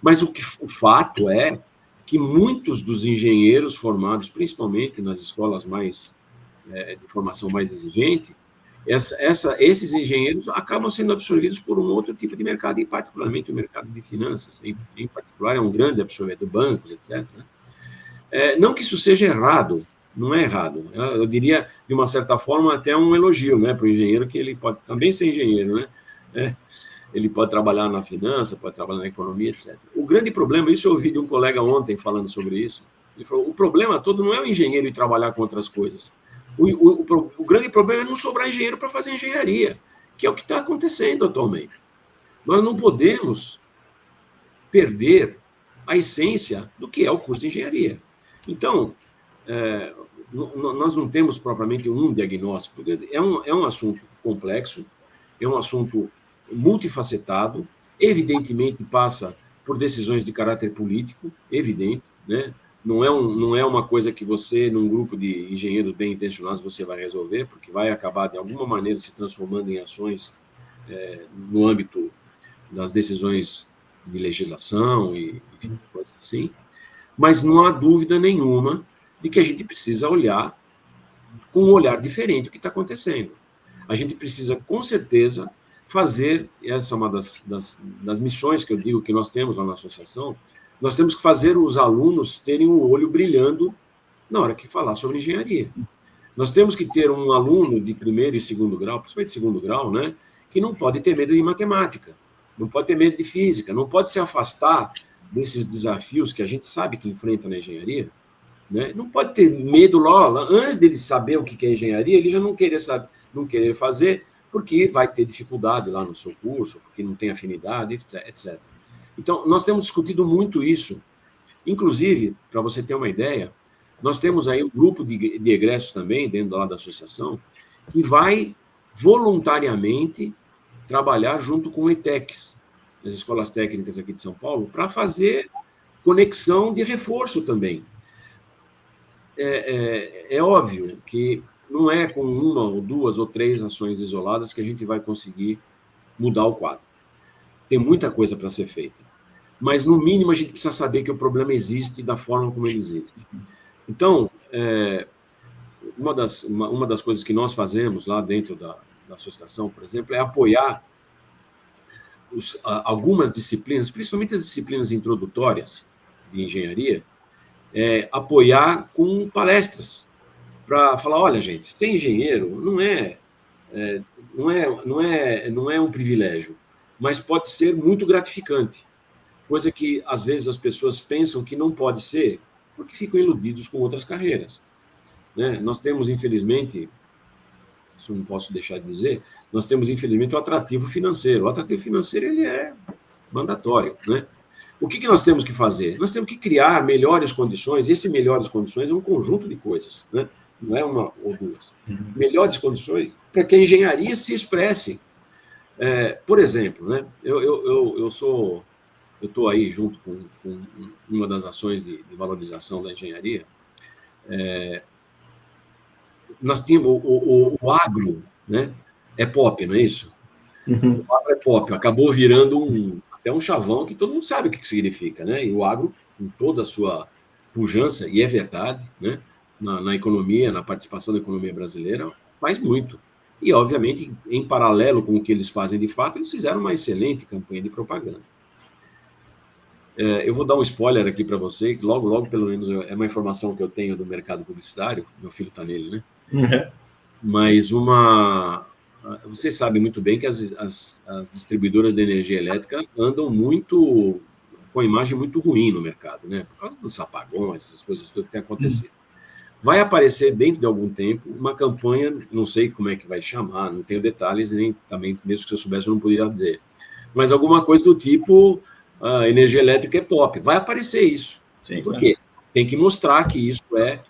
Mas o fato é que muitos dos engenheiros formados, principalmente nas escolas de formação mais exigente, esses engenheiros acabam sendo absorvidos por um outro tipo de mercado, e particularmente o mercado de finanças, em particular é um grande absorvedor, bancos, etc. Não que isso seja errado, não é errado. Eu diria, de uma certa forma, até um elogio, né, para o engenheiro, que ele pode também ser engenheiro, né? Ele pode trabalhar na finança, pode trabalhar na economia, etc. O grande problema, isso eu ouvi de um colega ontem falando sobre isso, ele falou, o problema todo não é o engenheiro ir trabalhar com outras coisas. O grande problema é não sobrar engenheiro para fazer engenharia, que é o que está acontecendo atualmente. Nós não podemos perder a essência do que é o curso de engenharia. Então, nós não temos propriamente um diagnóstico, é um assunto complexo, é um assunto multifacetado, evidentemente passa por decisões de caráter político, evidente, né? Não é uma coisa que você, num grupo de engenheiros bem intencionados, você vai resolver, porque vai acabar, de alguma maneira, se transformando em ações no âmbito das decisões de legislação e enfim, coisas assim. Mas não há dúvida nenhuma de que a gente precisa olhar com um olhar diferente o que está acontecendo. A gente precisa, com certeza, fazer, essa é uma das missões que eu digo que nós temos lá na associação, nós temos que fazer os alunos terem o olho brilhando na hora que falar sobre engenharia. Nós temos que ter um aluno de primeiro e segundo grau, principalmente segundo grau, né, que não pode ter medo de matemática, não pode ter medo de física, não pode se afastar desses desafios que a gente sabe que enfrenta na engenharia, né? Não pode ter medo lá, antes dele saber o que é engenharia, ele já não querer fazer, porque vai ter dificuldade lá no seu curso, porque não tem afinidade, etc. Então, nós temos discutido muito isso. Inclusive, para você ter uma ideia, nós temos aí um grupo de egressos também, dentro da associação, que vai voluntariamente trabalhar junto com o ETECs, as escolas técnicas aqui de São Paulo, para fazer conexão de reforço também. É óbvio que não é com uma ou duas ou três ações isoladas que a gente vai conseguir mudar o quadro. Tem muita coisa para ser feita. Mas, no mínimo, a gente precisa saber que o problema existe da forma como ele existe. Então, uma das coisas que nós fazemos lá dentro da associação, por exemplo, é apoiar algumas disciplinas, principalmente as disciplinas introdutórias de engenharia, apoiar com palestras, para falar, olha, gente, ser engenheiro não é um privilégio, mas pode ser muito gratificante, coisa que, às vezes, as pessoas pensam que não pode ser, porque ficam iludidos com outras carreiras, né? Nós temos, infelizmente, isso não posso deixar de dizer, nós temos, infelizmente, o atrativo financeiro. O atrativo financeiro, ele é mandatório, né? O que nós temos que fazer? Nós temos que criar melhores condições, e esse melhores condições é um conjunto de coisas, né? Não é uma ou duas. Melhores condições para que a engenharia se expresse. Por exemplo, né? Eu estou aí junto com uma das ações de valorização da engenharia. Nós tínhamos o agro, né? É pop, não é isso? Uhum. O agro é pop, acabou virando até um chavão que todo mundo sabe o que significa, né? E o agro, com toda a sua pujança, e é verdade, né? Na economia, na participação da economia brasileira, faz muito. E, obviamente, em paralelo com o que eles fazem de fato, eles fizeram uma excelente campanha de propaganda. Eu vou dar um spoiler aqui para você, que logo, pelo menos, é uma informação que eu tenho do mercado publicitário, meu filho está nele, né? Uhum. Mas vocês sabem muito bem que as distribuidoras de energia elétrica andam muito com a imagem muito ruim no mercado, né? Por causa dos apagões, essas coisas todas que têm acontecido. Vai aparecer, dentro de algum tempo, uma campanha, não sei como é que vai chamar, não tenho detalhes, nem também, mesmo que eu soubesse, eu não poderia dizer. Mas alguma coisa do tipo, a energia elétrica é pop. Vai aparecer isso. Sim, por quê? Tem que mostrar que isso é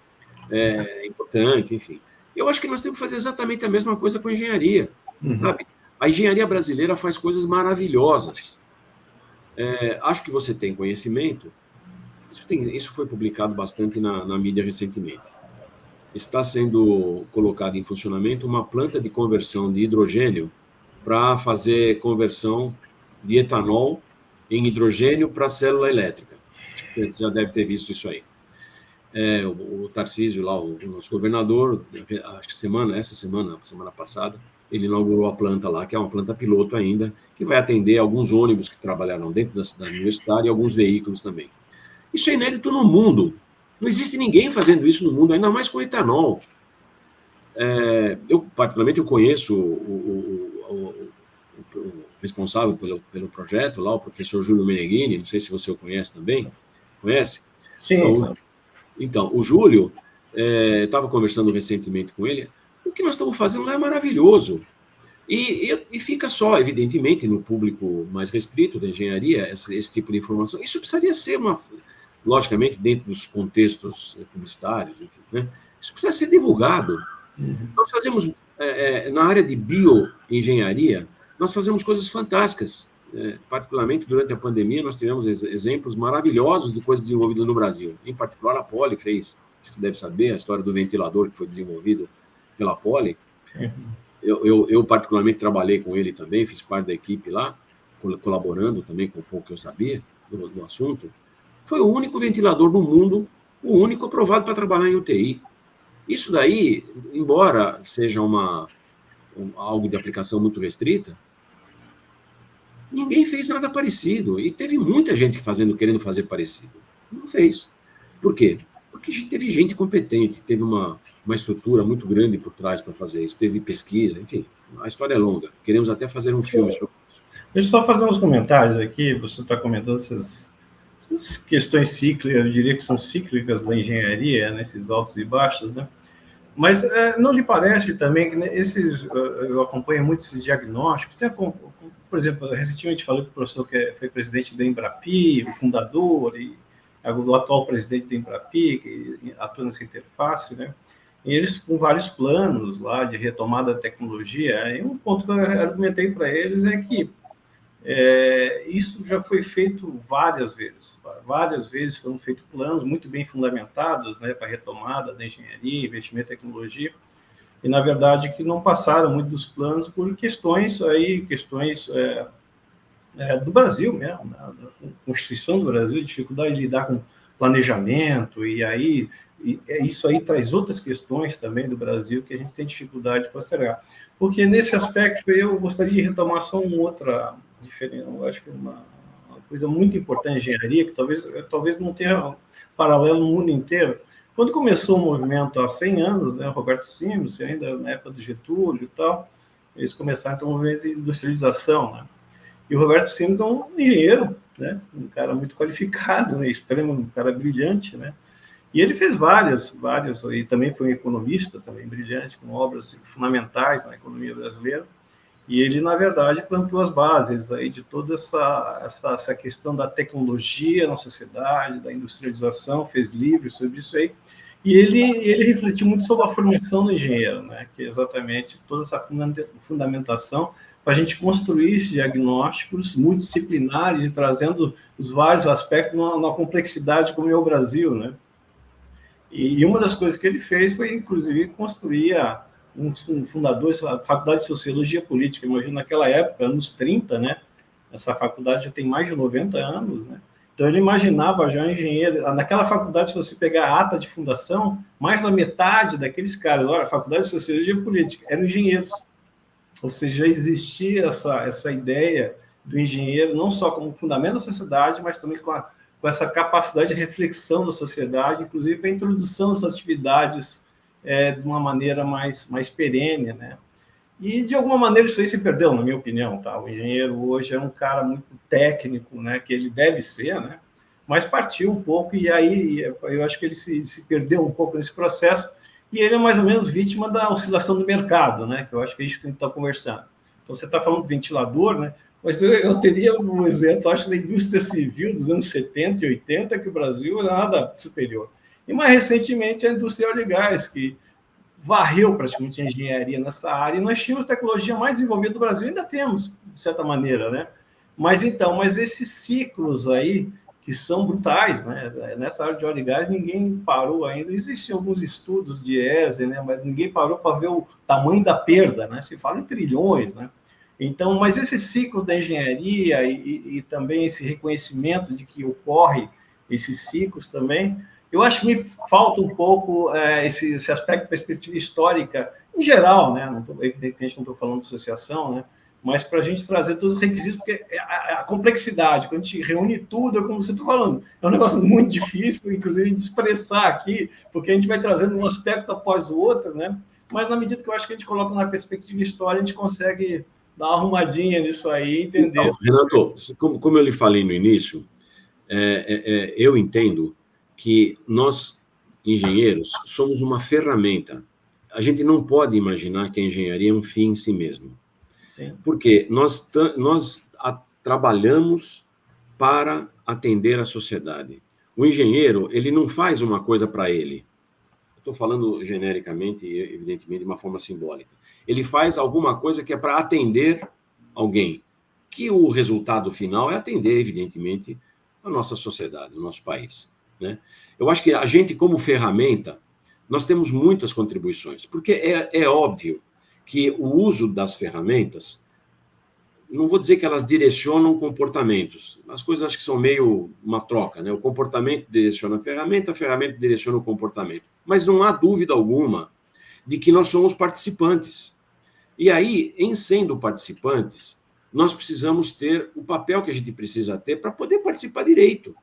importante, enfim. Eu acho que nós temos que fazer exatamente a mesma coisa com a engenharia, sabe? A engenharia brasileira faz coisas maravilhosas. Acho que você tem conhecimento. Isso foi publicado bastante na mídia recentemente. Está sendo colocada em funcionamento uma planta de conversão de hidrogênio para fazer conversão de etanol em hidrogênio para célula elétrica. Você já deve ter visto isso aí. O Tarcísio, lá, o nosso governador, acho que semana passada, ele inaugurou a planta lá, que é uma planta piloto ainda, que vai atender alguns ônibus que trabalharam dentro da cidade universitária e alguns veículos também. Isso é inédito no mundo. Não existe ninguém fazendo isso no mundo, ainda mais com etanol. Eu, particularmente, conheço o responsável pelo projeto, lá, o professor Júlio Meneghini, não sei se você o conhece também. Conhece? Sim. Então, o Júlio, estava conversando recentemente com ele, o que nós estamos fazendo lá é maravilhoso. E fica só, evidentemente, no público mais restrito da engenharia, esse tipo de informação. Isso precisaria ser logicamente, dentro dos contextos publicitários, enfim, né? Isso precisa ser divulgado. Nós fazemos, na área de bioengenharia, nós fazemos coisas fantásticas. Particularmente durante a pandemia, nós tivemos exemplos maravilhosos de coisas desenvolvidas no Brasil. Em particular, a Poli fez, você deve saber, a história do ventilador que foi desenvolvido pela Poli. Eu particularmente trabalhei com ele também, fiz parte da equipe lá, colaborando também com o pouco que eu sabia do assunto. Foi o único ventilador do mundo, o único aprovado para trabalhar em UTI. Isso daí, embora seja algo de aplicação muito restrita, ninguém fez nada parecido. E teve muita gente querendo fazer parecido. Não fez. Por quê? Porque teve gente competente, teve uma estrutura muito grande por trás para fazer isso, teve pesquisa, enfim, a história é longa. Queremos até fazer um filme sobre isso. Deixa eu só fazer uns comentários aqui. Você está comentando essas questões cíclicas, eu diria que são cíclicas da engenharia, né, esses altos e baixos, né? Mas não lhe parece também que eu acompanho muito esses diagnósticos, por exemplo, recentemente falei com o professor que foi presidente da Embrapi, o fundador, e o atual presidente da Embrapi, que atua nessa interface, né? E eles com vários planos lá de retomada da tecnologia. E um ponto que eu argumentei para eles é que isso já foi feito várias vezes foram feitos planos muito bem fundamentados, né, para a retomada da engenharia, investimento em tecnologia, e na verdade que não passaram muito dos planos por questões do Brasil mesmo, da Constituição do Brasil, dificuldade de lidar com planejamento, isso aí traz outras questões também do Brasil que a gente tem dificuldade de postergar. Porque nesse aspecto eu gostaria de retomar só uma outra diferença, eu acho que uma coisa muito importante em engenharia, que talvez não tenha paralelo no mundo inteiro. Quando começou o movimento há 100 anos, né, Roberto Simes, ainda na época do Getúlio e tal, eles começaram então, o movimento de industrialização, né? E o Roberto Simes é um engenheiro, né, um cara muito qualificado, né, extremo, um cara brilhante, né? E ele fez vários, e também foi um economista, também brilhante, com obras fundamentais na economia brasileira. E ele, na verdade, plantou as bases aí de toda essa questão da tecnologia na sociedade, da industrialização, fez livros sobre isso aí. E ele refletiu muito sobre a formação do engenheiro, né? Que é exatamente toda essa fundamentação para a gente construir esses diagnósticos multidisciplinares e trazendo os vários aspectos numa complexidade como é o Brasil, né? E uma das coisas que ele fez foi, inclusive, construir um fundador da Faculdade de Sociologia Política. Imagina, naquela época, anos 30, né? Essa faculdade já tem mais de 90 anos, né? Então, ele imaginava já engenheiro... Naquela faculdade, se você pegar a ata de fundação, mais da metade daqueles caras, olha, a Faculdade de Sociologia Política, eram engenheiros. Ou seja, já existia essa ideia do engenheiro, não só como fundamento da sociedade, mas também com essa capacidade de reflexão da sociedade, inclusive para a introdução das atividades de uma maneira mais perene, né? E, de alguma maneira, isso aí se perdeu, na minha opinião, tá? O engenheiro hoje é um cara muito técnico, né? Que ele deve ser, né? Mas partiu um pouco, e aí eu acho que ele se perdeu um pouco nesse processo, e ele é mais ou menos vítima da oscilação do mercado, né? Que eu acho que é isso que a gente está conversando. Então, você está falando de ventilador, né? Mas eu teria um exemplo, acho, da indústria civil dos anos 70 e 80, que o Brasil era nada superior. E, mais recentemente, a indústria óleo e gás, que varreu praticamente a engenharia nessa área, e nós tínhamos tecnologia mais desenvolvida do Brasil, ainda temos, de certa maneira, né? Mas esses ciclos aí, que são brutais, né? Nessa área de óleo e gás, ninguém parou ainda. Existem alguns estudos de ESE, né? Mas ninguém parou para ver o tamanho da perda, né? Se fala em trilhões, né? Então, mas esse ciclo da engenharia e também esse reconhecimento de que ocorre esses ciclos também, eu acho que me falta um pouco esse aspecto de perspectiva histórica em geral, né? Evidentemente não estou falando de associação, né? Mas para a gente trazer todos os requisitos, porque a complexidade, quando a gente reúne tudo, é como você está falando, é um negócio muito difícil, inclusive, de expressar aqui, porque a gente vai trazendo um aspecto após o outro, né? Mas na medida que eu acho que a gente coloca na perspectiva histórica, a gente consegue dar uma arrumadinha nisso aí, entender. Então, Renato, como eu lhe falei no início, eu entendo que nós, engenheiros, somos uma ferramenta. A gente não pode imaginar que a engenharia é um fim em si mesmo. Sim. Porque nós trabalhamos para atender a sociedade. O engenheiro, ele não faz uma coisa para ele. Estou falando genericamente e, evidentemente, de uma forma simbólica. Ele faz alguma coisa que é para atender alguém, que o resultado final é atender, evidentemente, a nossa sociedade, o nosso país, né? Eu acho que a gente, como ferramenta, nós temos muitas contribuições, porque é óbvio que o uso das ferramentas, não vou dizer que elas direcionam comportamentos, as coisas acho que são meio uma troca, né? O comportamento direciona a ferramenta direciona o comportamento. Mas não há dúvida alguma de que nós somos participantes. E aí, em sendo participantes, nós precisamos ter o papel que a gente precisa ter para poder participar direito.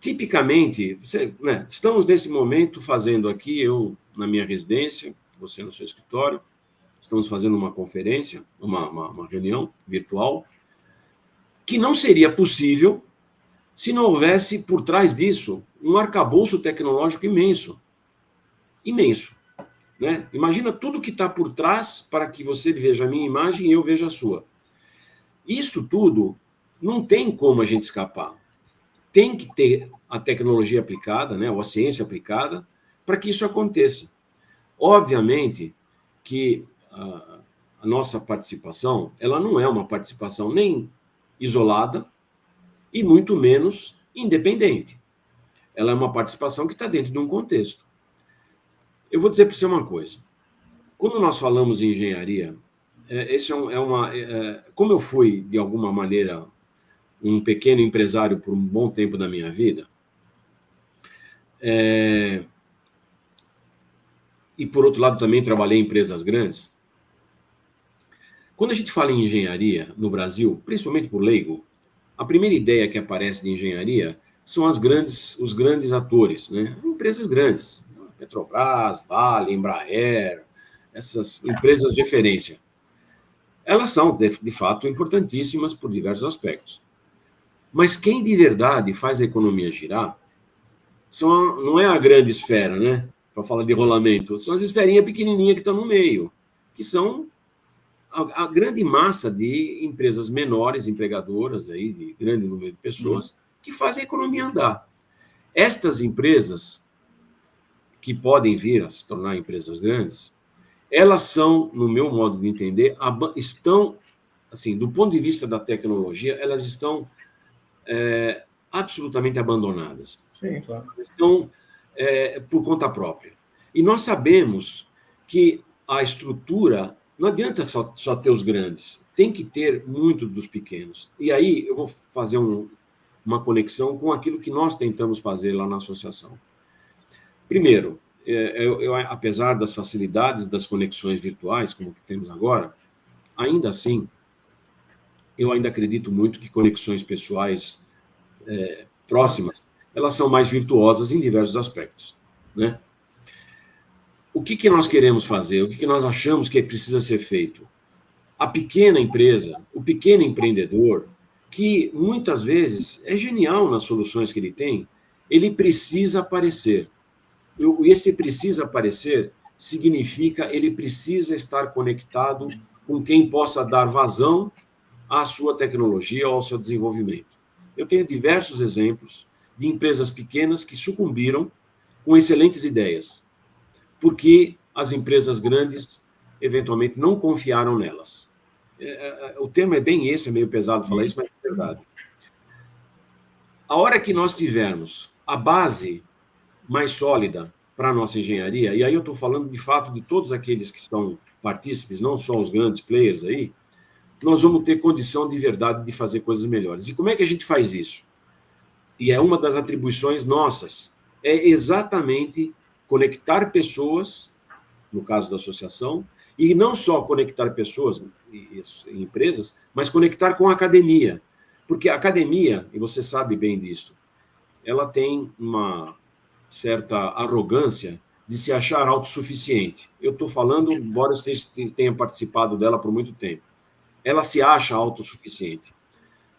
Tipicamente, né, estamos nesse momento fazendo aqui, eu na minha residência, você no seu escritório, estamos fazendo uma conferência, uma reunião virtual, que não seria possível se não houvesse por trás disso um arcabouço tecnológico imenso. Imenso. Né? Imagina tudo que está por trás para que você veja a minha imagem e eu veja a sua. Isso tudo não tem como a gente escapar. Tem que ter a tecnologia aplicada, né, ou a ciência aplicada, para que isso aconteça. Obviamente que a nossa participação, ela não é uma participação nem isolada e muito menos independente. Ela é uma participação que está dentro de um contexto. Eu vou dizer para você uma coisa. Quando nós falamos em engenharia, como eu fui, de alguma maneira, um pequeno empresário por um bom tempo da minha vida, e, por outro lado, também trabalhei em empresas grandes. Quando a gente fala em engenharia no Brasil, principalmente por leigo, a primeira ideia que aparece de engenharia são os grandes atores, né? Empresas grandes, Petrobras, Vale, Embraer, essas empresas de referência. Elas são, de fato, importantíssimas por diversos aspectos. Mas quem de verdade faz a economia girar não é a grande esfera, né? Para falar de rolamento, são as esferinhas pequenininhas que estão no meio, que são a grande massa de empresas menores, empregadoras, aí, de grande número de pessoas, que fazem a economia andar. Estas empresas, que podem vir a se tornar empresas grandes, elas são, no meu modo de entender, estão, assim, do ponto de vista da tecnologia, elas estão absolutamente abandonadas. Sim, claro. Estão por conta própria. E nós sabemos que a estrutura, não adianta só ter os grandes, tem que ter muito dos pequenos. E aí eu vou fazer uma conexão com aquilo que nós tentamos fazer lá na associação. Primeiro, apesar das facilidades das conexões virtuais, como que temos agora, ainda assim, eu ainda acredito muito que conexões pessoais próximas, elas são mais virtuosas em diversos aspectos, né? O que nós queremos fazer? O que nós achamos que precisa ser feito? A pequena empresa, o pequeno empreendedor, que muitas vezes é genial nas soluções que ele tem, ele precisa aparecer. E esse precisa aparecer significa ele precisa estar conectado com quem possa dar vazão à sua tecnologia ou ao seu desenvolvimento. Eu tenho diversos exemplos de empresas pequenas que sucumbiram com excelentes ideias, porque as empresas grandes, eventualmente, não confiaram nelas. O termo é bem esse, é meio pesado falar isso, mas é verdade. A hora que nós tivermos a base mais sólida para a nossa engenharia, e aí eu estou falando, de fato, de todos aqueles que são partícipes, não só os grandes players aí, nós vamos ter condição de verdade de fazer coisas melhores. E como é que a gente faz isso? E é uma das atribuições nossas, é exatamente conectar pessoas, no caso da associação, e não só conectar pessoas e empresas, mas conectar com a academia. Porque a academia, e você sabe bem disso, ela tem uma certa arrogância de se achar autossuficiente. Eu estou falando, embora eu tenha participado dela por muito tempo. Ela se acha autossuficiente.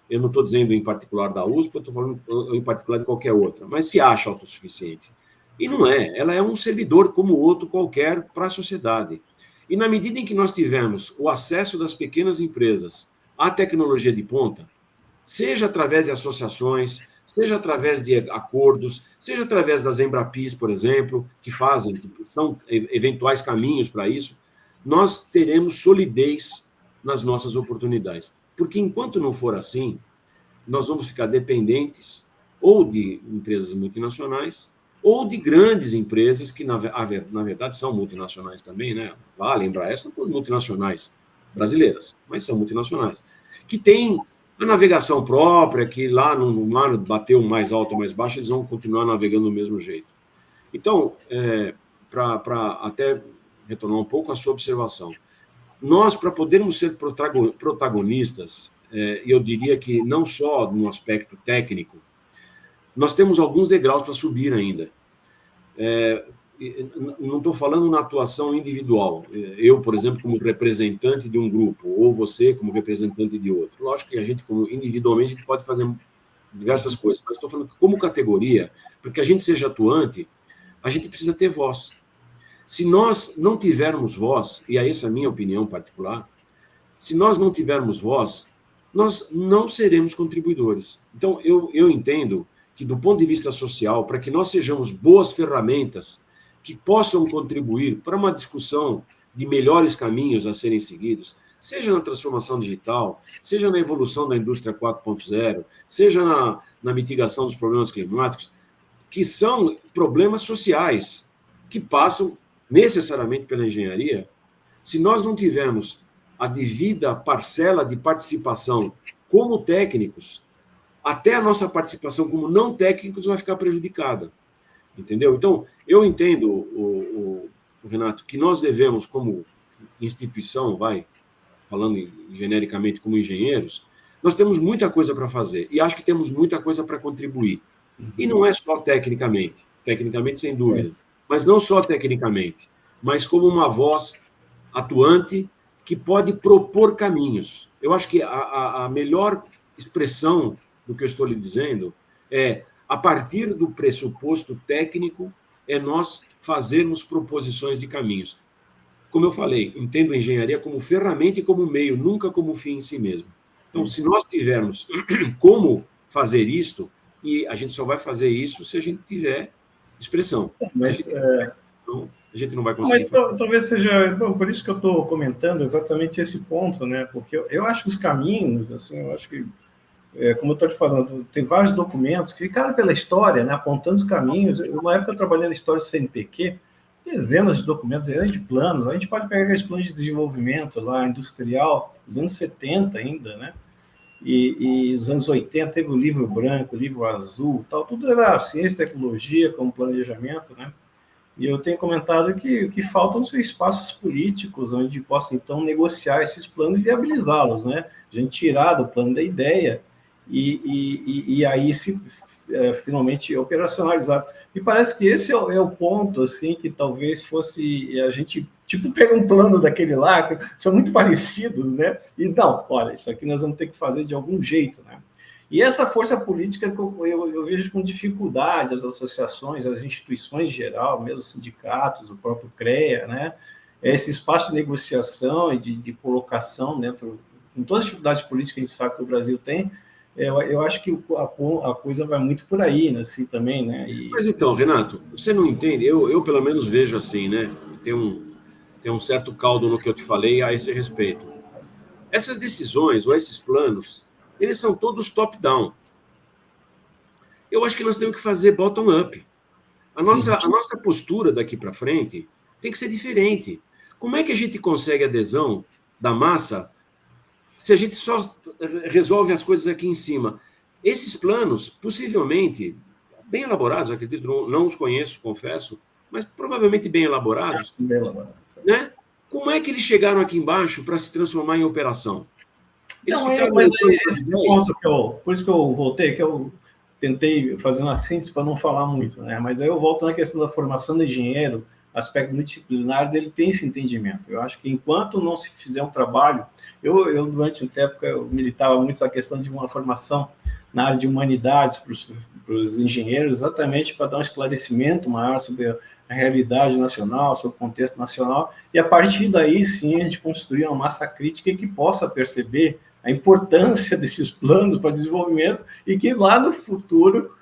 Eu não estou dizendo em particular da USP, eu estou falando em particular de qualquer outra, mas se acha autossuficiente. E não é, ela é um servidor como outro qualquer para a sociedade. E na medida em que nós tivermos o acesso das pequenas empresas à tecnologia de ponta, seja através de associações, seja através de acordos, seja através das Embrapis, por exemplo, que são eventuais caminhos para isso, nós teremos solidez nas nossas oportunidades. Porque enquanto não for assim, nós vamos ficar dependentes ou de empresas multinacionais ou de grandes empresas que, na verdade, são multinacionais também, né? Vale, Embraer são todas multinacionais brasileiras, mas são multinacionais, que têm a navegação própria, que lá no mar bateu mais alto ou mais baixo, eles vão continuar navegando do mesmo jeito. Então, para até retornar um pouco a sua observação, nós, para podermos ser protagonistas, eu diria que não só no aspecto técnico, nós temos alguns degraus para subir ainda. Não estou falando na atuação individual. Eu, por exemplo, como representante de um grupo, ou você como representante de outro. Lógico que a gente, como individualmente, a gente pode fazer diversas coisas, mas estou falando que como categoria, para que a gente seja atuante, a gente precisa ter voz. Se nós não tivermos voz, e essa é a minha opinião particular, se nós não tivermos voz, nós não seremos contribuidores. Então, eu entendo que, do ponto de vista social, para que nós sejamos boas ferramentas que possam contribuir para uma discussão de melhores caminhos a serem seguidos, seja na transformação digital, seja na evolução da indústria 4.0, seja na mitigação dos problemas climáticos, que são problemas sociais, que passam necessariamente pela engenharia. Se nós não tivermos a devida parcela de participação como técnicos, até a nossa participação como não técnicos vai ficar prejudicada. Entendeu? Então, eu entendo, o Renato, que nós devemos, como instituição, falando genericamente como engenheiros, nós temos muita coisa para fazer e acho que temos muita coisa para contribuir. E não é só tecnicamente, sem dúvida, mas não só tecnicamente, mas como uma voz atuante que pode propor caminhos. Eu acho que a melhor expressão do que eu estou lhe dizendo é, a partir do pressuposto técnico, nós fazermos proposições de caminhos. Como eu falei, entendo a engenharia como ferramenta e como meio, nunca como fim em si mesmo. Então, se nós tivermos como fazer isto, e a gente só vai fazer isso se a gente tiver expressão. Mas, se a gente tiver expressão, a gente não vai conseguir. Mas talvez seja, por isso que eu estou comentando exatamente esse ponto, né? Porque eu acho que os caminhos, assim, eu acho que, como eu estou te falando, tem vários documentos que ficaram pela história, né, apontando os caminhos. Uma época eu trabalhei na história do CNPq, dezenas de documentos, dezenas de planos. A gente pode pegar aqueles planos de desenvolvimento lá, industrial, dos anos 70 ainda, né? E nos anos 80 teve o livro branco, o livro azul, tal, tudo era ciência e tecnologia como planejamento, né? E eu tenho comentado que faltam espaços políticos onde possa, então, negociar esses planos e viabilizá-los, né? A gente tirar do plano da ideia e aí se finalmente operacionalizar. E parece que esse é o ponto, assim, que talvez fosse a gente, tipo, pega um plano daquele lá, que são muito parecidos, né? E não, olha, isso aqui nós vamos ter que fazer de algum jeito, né? E essa força política que eu vejo com dificuldade, as associações, as instituições em geral, mesmo os sindicatos, o próprio CREA, né? Esse espaço de negociação e de colocação dentro, com todas as dificuldades políticas que a gente sabe que o Brasil tem, eu acho que a coisa vai muito por aí, né, assim, também, né? Mas então, Renato, você não entende? Eu pelo menos vejo assim, né? Tem um certo caldo no que eu te falei a esse respeito. Essas decisões ou esses planos, eles são todos top-down. Eu acho que nós temos que fazer bottom-up. A nossa postura daqui para frente tem que ser diferente. Como é que a gente consegue adesão da massa se a gente só resolve as coisas aqui em cima? Esses planos, possivelmente, bem elaborados, acredito, não os conheço, confesso, mas provavelmente bem elaborados, né? Como é que eles chegaram aqui embaixo para se transformar em operação? Eles ficaram... Por isso que eu voltei, que eu tentei fazer uma síntese para não falar muito, né? Mas aí eu volto na questão da formação do engenheiro, aspecto multidisciplinar dele tem esse entendimento. Eu acho que enquanto não se fizer um trabalho, eu durante um tempo eu militava muito a questão de uma formação na área de humanidades para os engenheiros, exatamente para dar um esclarecimento maior sobre a realidade nacional, sobre o contexto nacional, e a partir daí, sim, a gente construir uma massa crítica que possa perceber a importância desses planos para desenvolvimento e que lá no futuro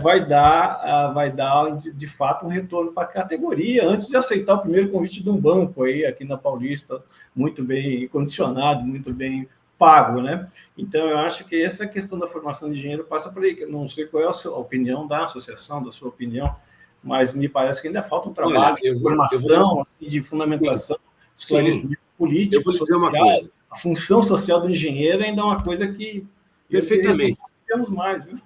vai dar de fato um retorno para a categoria, antes de aceitar o primeiro convite de um banco aí aqui na Paulista, muito bem condicionado, muito bem pago, né? Então, eu acho que essa questão da formação de engenheiro passa por aí. Não sei qual é a sua opinião da associação, da sua opinião, mas me parece que ainda falta um trabalho de formação, assim, de fundamentação, esclarecimento político. Eu vou dizer uma coisa. A função social do engenheiro ainda é uma coisa que... Perfeitamente. Não temos mais, viu?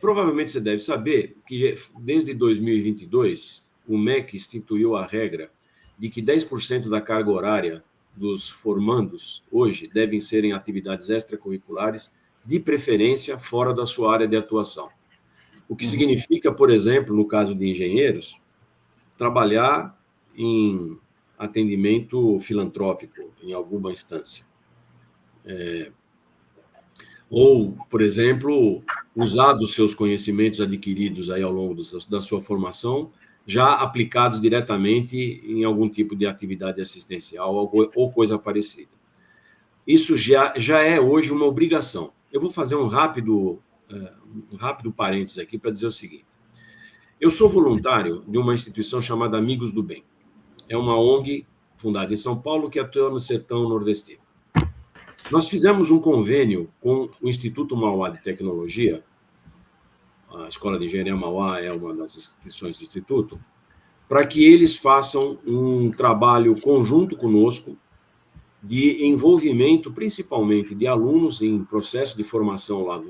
Provavelmente você deve saber que desde 2022 o MEC instituiu a regra de que 10% da carga horária dos formandos hoje devem ser em atividades extracurriculares, de preferência fora da sua área de atuação. O que significa, por exemplo, no caso de engenheiros, trabalhar em atendimento filantrópico em alguma instância. Ou, por exemplo, usar dos seus conhecimentos adquiridos aí ao longo da sua formação, já aplicados diretamente em algum tipo de atividade assistencial ou coisa parecida. Isso já é hoje uma obrigação. Eu vou fazer um rápido parênteses aqui para dizer o seguinte. Eu sou voluntário de uma instituição chamada Amigos do Bem. É uma ONG fundada em São Paulo que atua no sertão nordestino. Nós fizemos um convênio com o Instituto Mauá de Tecnologia. A Escola de Engenharia Mauá é uma das instituições do Instituto, para que eles façam um trabalho conjunto conosco de envolvimento, principalmente de alunos em processo de formação lá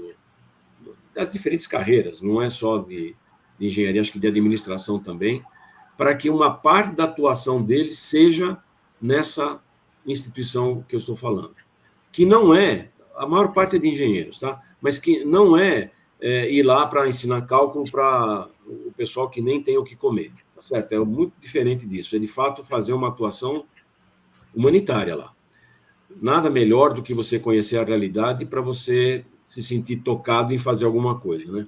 das diferentes carreiras, não é só de engenharia, acho que de administração também, para que uma parte da atuação deles seja nessa instituição que eu estou falando. Que não é, a maior parte é de engenheiros, tá? Mas que não é ir lá para ensinar cálculo para o pessoal que nem tem o que comer, tá certo? É muito diferente disso, é de fato fazer uma atuação humanitária lá. Nada melhor do que você conhecer a realidade para você se sentir tocado em fazer alguma coisa, né?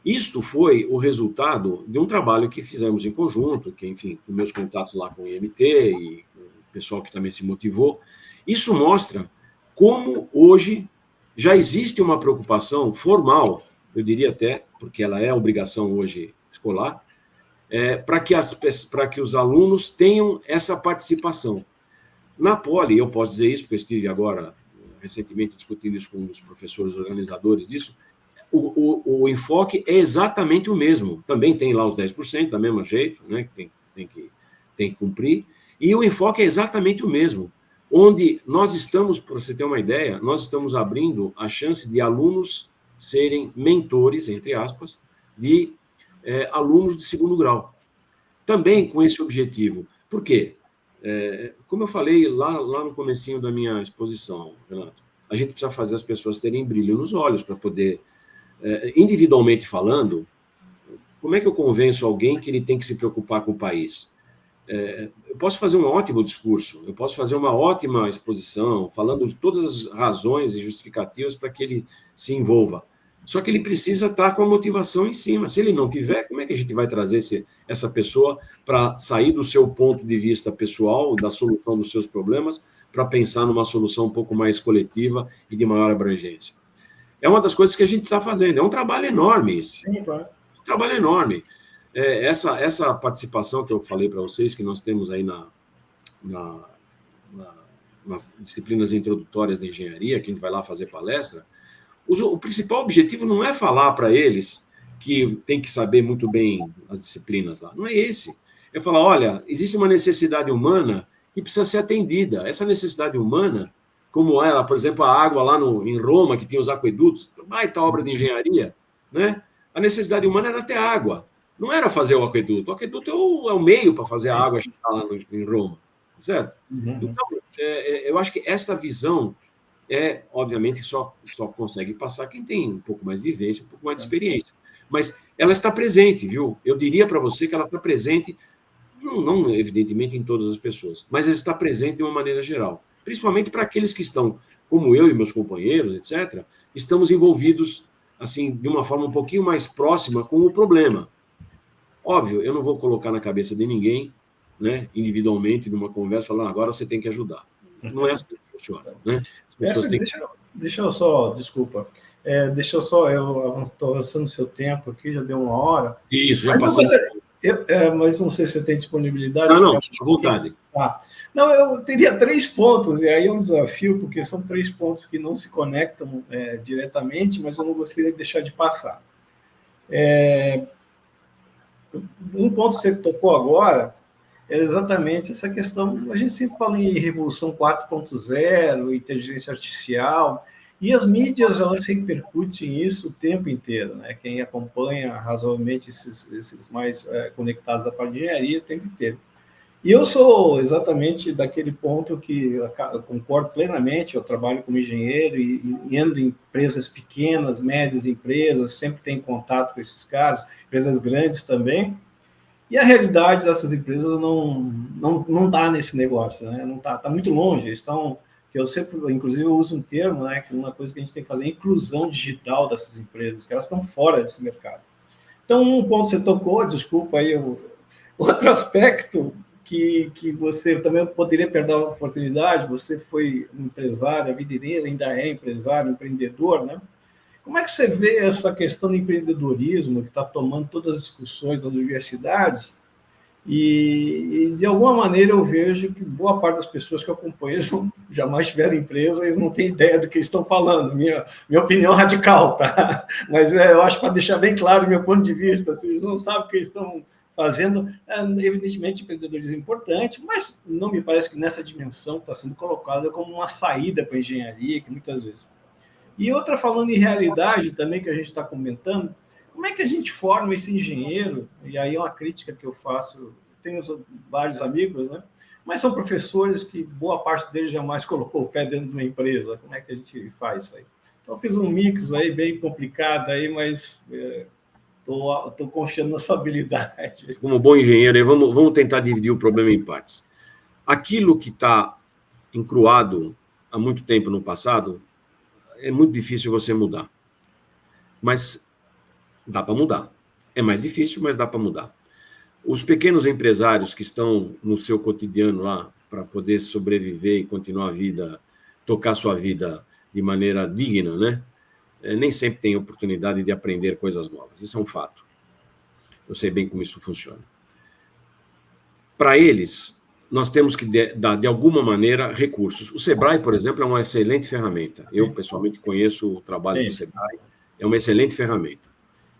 Isto foi o resultado de um trabalho que fizemos em conjunto, que, enfim, com meus contatos lá com o IMT e com o pessoal que também se motivou. Isso mostra como hoje já existe uma preocupação formal, eu diria até, porque ela é obrigação hoje escolar, para que os alunos tenham essa participação. Na Poli, eu posso dizer isso, porque eu estive agora, recentemente, discutindo isso com os professores organizadores disso, o enfoque é exatamente o mesmo. Também tem lá os 10%, da mesma jeito, né, que tem que cumprir, e o enfoque é exatamente o mesmo. Onde nós estamos, para você ter uma ideia, nós estamos abrindo a chance de alunos serem mentores, entre aspas, de alunos de segundo grau. Também com esse objetivo. Por quê? Como eu falei lá no comecinho da minha exposição, Renato, a gente precisa fazer as pessoas terem brilho nos olhos para poder, individualmente falando, como é que eu convenço alguém que ele tem que se preocupar com o país? Eu posso fazer um ótimo discurso, eu posso fazer uma ótima exposição, falando de todas as razões e justificativas para que ele se envolva. Só que ele precisa estar com a motivação em cima. Se ele não tiver, como é que a gente vai trazer essa pessoa para sair do seu ponto de vista pessoal, da solução dos seus problemas, para pensar numa solução um pouco mais coletiva e de maior abrangência? É uma das coisas que a gente está fazendo. É um trabalho enorme esse. Sim, claro. Um trabalho enorme. Essa participação que eu falei para vocês, que nós temos aí nas disciplinas introdutórias de engenharia, que a gente vai lá fazer palestra, o principal objetivo não é falar para eles que tem que saber muito bem as disciplinas lá. Não é esse. É falar, olha, existe uma necessidade humana que precisa ser atendida. Essa necessidade humana, como ela, por exemplo, a água lá em Roma, que tinha os aquedutos, baita obra de engenharia, né? A necessidade humana era ter água. Não era fazer o aqueduto. O aqueduto é o meio para fazer a água chegar lá em Roma, certo? Uhum. Então, eu acho que essa visão obviamente, só consegue passar quem tem um pouco mais de vivência, um pouco mais de experiência. Mas ela está presente, viu? Eu diria para você que ela está presente, não evidentemente em todas as pessoas, mas ela está presente de uma maneira geral. Principalmente para aqueles que estão, como eu e meus companheiros, etc., estamos envolvidos assim, de uma forma um pouquinho mais próxima com o problema. Óbvio, eu não vou colocar na cabeça de ninguém, né, individualmente, numa conversa, falar, agora você tem que ajudar. Não é assim que funciona, né? As pessoas têm que... Deixa eu só, desculpa, eu estou avançando o seu tempo aqui, já deu 1 hora. Isso, já passei. Mas não sei se você tem disponibilidade. Não, à vontade. Tá. Não, eu teria 3 pontos, e aí é um desafio, porque são 3 pontos que não se conectam diretamente, mas eu não gostaria de deixar de passar. Um ponto que você tocou agora é exatamente essa questão. A gente sempre fala em revolução 4.0, inteligência artificial, e as mídias, elas repercutem isso o tempo inteiro, né? Quem acompanha razoavelmente esses mais conectados à parte de engenharia o tempo inteiro. E eu sou exatamente daquele ponto que eu concordo plenamente, eu trabalho como engenheiro e ando em empresas pequenas, médias empresas, sempre tenho contato com esses caras, empresas grandes também, e a realidade dessas empresas não está nesse negócio, né? Não está muito longe, estão... que eu sempre, inclusive, eu uso um termo, né, que uma coisa que a gente tem que fazer é a inclusão digital dessas empresas, que elas estão fora desse mercado. Então, um ponto que você tocou, desculpa aí, outro aspecto que você também poderia perder a oportunidade, você foi empresário a vida inteira, ainda é empresário, empreendedor, né? Como é que você vê essa questão do empreendedorismo que está tomando todas as discussões das universidades? E, de alguma maneira, eu vejo que boa parte das pessoas que eu acompanho jamais tiveram empresa, eles não têm ideia do que estão falando. Minha opinião radical, tá? Mas eu acho, para deixar bem claro o meu ponto de vista, se eles não sabem o que eles estão fazendo, evidentemente, empreendedorismo é importante, mas não me parece que nessa dimensão está sendo colocada como uma saída para a engenharia, que muitas vezes... E outra, falando em realidade também, que a gente está comentando, como é que a gente forma esse engenheiro? E aí é uma crítica que eu faço, tenho vários amigos, né? Mas são professores que boa parte deles jamais colocou o pé dentro de uma empresa. Como é que a gente faz isso aí? Então, eu fiz um mix aí bem complicado, aí, mas estou confiando na sua habilidade. Como bom engenheiro, vamos tentar dividir o problema em partes. Aquilo que está encruado há muito tempo no passado, é muito difícil você mudar. Mas dá para mudar. É mais difícil, mas dá para mudar. Os pequenos empresários que estão no seu cotidiano lá para poder sobreviver e continuar a vida, tocar sua vida de maneira digna, né? Nem sempre têm oportunidade de aprender coisas novas. Isso é um fato. Eu sei bem como isso funciona. Para eles, nós temos que dar, de alguma maneira, recursos. O Sebrae, por exemplo, é uma excelente ferramenta. Eu, pessoalmente, conheço o trabalho do Sebrae. É uma excelente ferramenta,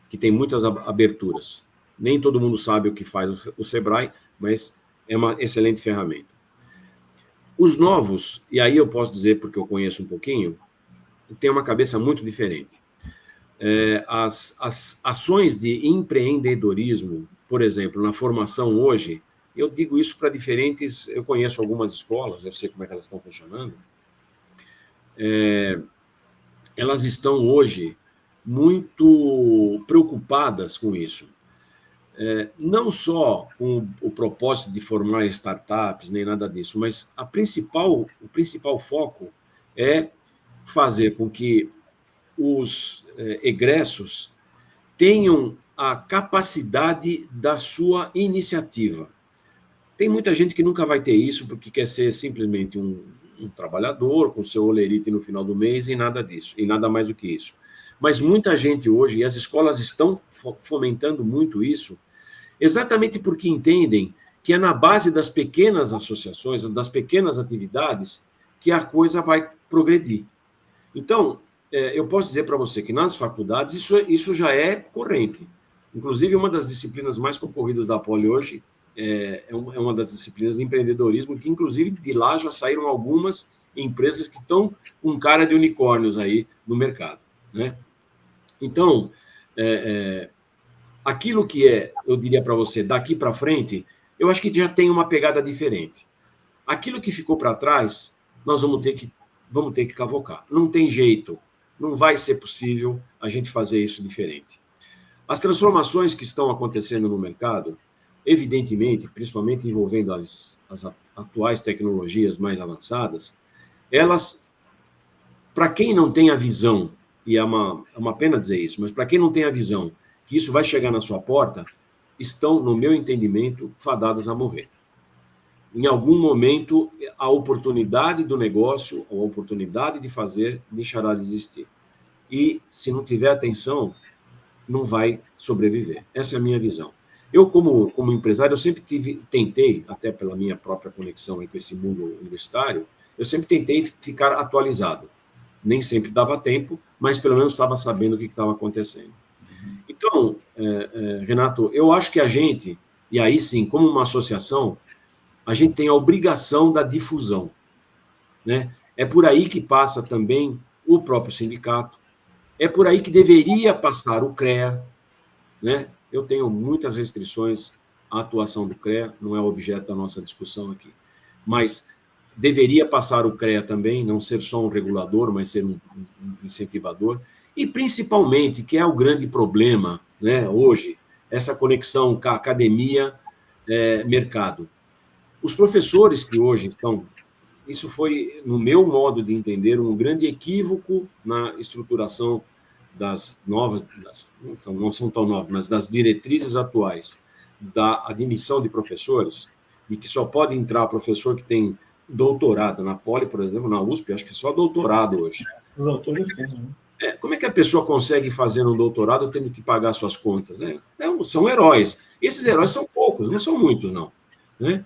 que tem muitas aberturas. Nem todo mundo sabe o que faz o Sebrae, mas é uma excelente ferramenta. Os novos, e aí eu posso dizer, porque eu conheço um pouquinho, tem uma cabeça muito diferente. As ações de empreendedorismo, por exemplo, na formação hoje, eu digo isso para diferentes... Eu conheço algumas escolas, eu sei como é que elas estão funcionando. Elas estão hoje muito preocupadas com isso. Não só com o propósito de formar startups, nem nada disso, mas o principal foco é fazer com que os egressos tenham a capacidade da sua iniciativa. Tem muita gente que nunca vai ter isso porque quer ser simplesmente um trabalhador com seu olerite no final do mês e nada disso, e nada mais do que isso. Mas muita gente hoje, e as escolas estão fomentando muito isso, exatamente porque entendem que é na base das pequenas associações, das pequenas atividades, que a coisa vai progredir. Então, eu posso dizer para você que nas faculdades isso já é corrente. Inclusive, uma das disciplinas mais concorridas da Poli hoje é uma das disciplinas de empreendedorismo, que inclusive de lá já saíram algumas empresas que estão com cara de unicórnios aí no mercado, né? Então, aquilo que eu diria para você, daqui para frente, eu acho que já tem uma pegada diferente. Aquilo que ficou para trás, nós vamos ter que cavocar. Não tem jeito, não vai ser possível a gente fazer isso diferente. As transformações que estão acontecendo no mercado, evidentemente, principalmente envolvendo as atuais tecnologias mais avançadas, elas, para quem não tem a visão e é uma pena dizer isso, mas para quem não tem a visão que isso vai chegar na sua porta, estão, no meu entendimento, fadadas a morrer. Em algum momento, a oportunidade do negócio, a oportunidade de fazer, deixará de existir. E, se não tiver atenção, não vai sobreviver. Essa é a minha visão. Eu, como empresário, eu sempre tentei, até pela minha própria conexão com esse mundo universitário, eu sempre tentei ficar atualizado. Nem sempre dava tempo, mas pelo menos estava sabendo o que estava acontecendo. Então, Renato, eu acho que a gente, e aí sim, como uma associação, a gente tem a obrigação da difusão, né? É por aí que passa também o próprio sindicato, é por aí que deveria passar o CREA, né? Eu tenho muitas restrições à atuação do CREA, não é objeto da nossa discussão aqui, mas deveria passar o CREA também, não ser só um regulador, mas ser um incentivador, e principalmente, que é o grande problema, né, hoje, essa conexão com a academia, mercado. Os professores que hoje estão... Isso foi, no meu modo de entender, um grande equívoco na estruturação das novas, não são tão novas, mas das diretrizes atuais da admissão de professores, e que só pode entrar professor que tem doutorado. Na Poli, por exemplo, na USP, acho que só doutorado hoje. Os autores, sim. Né? Como é que a pessoa consegue fazer um doutorado tendo que pagar suas contas? Né? São heróis. Esses heróis são poucos, não são muitos, não. Né?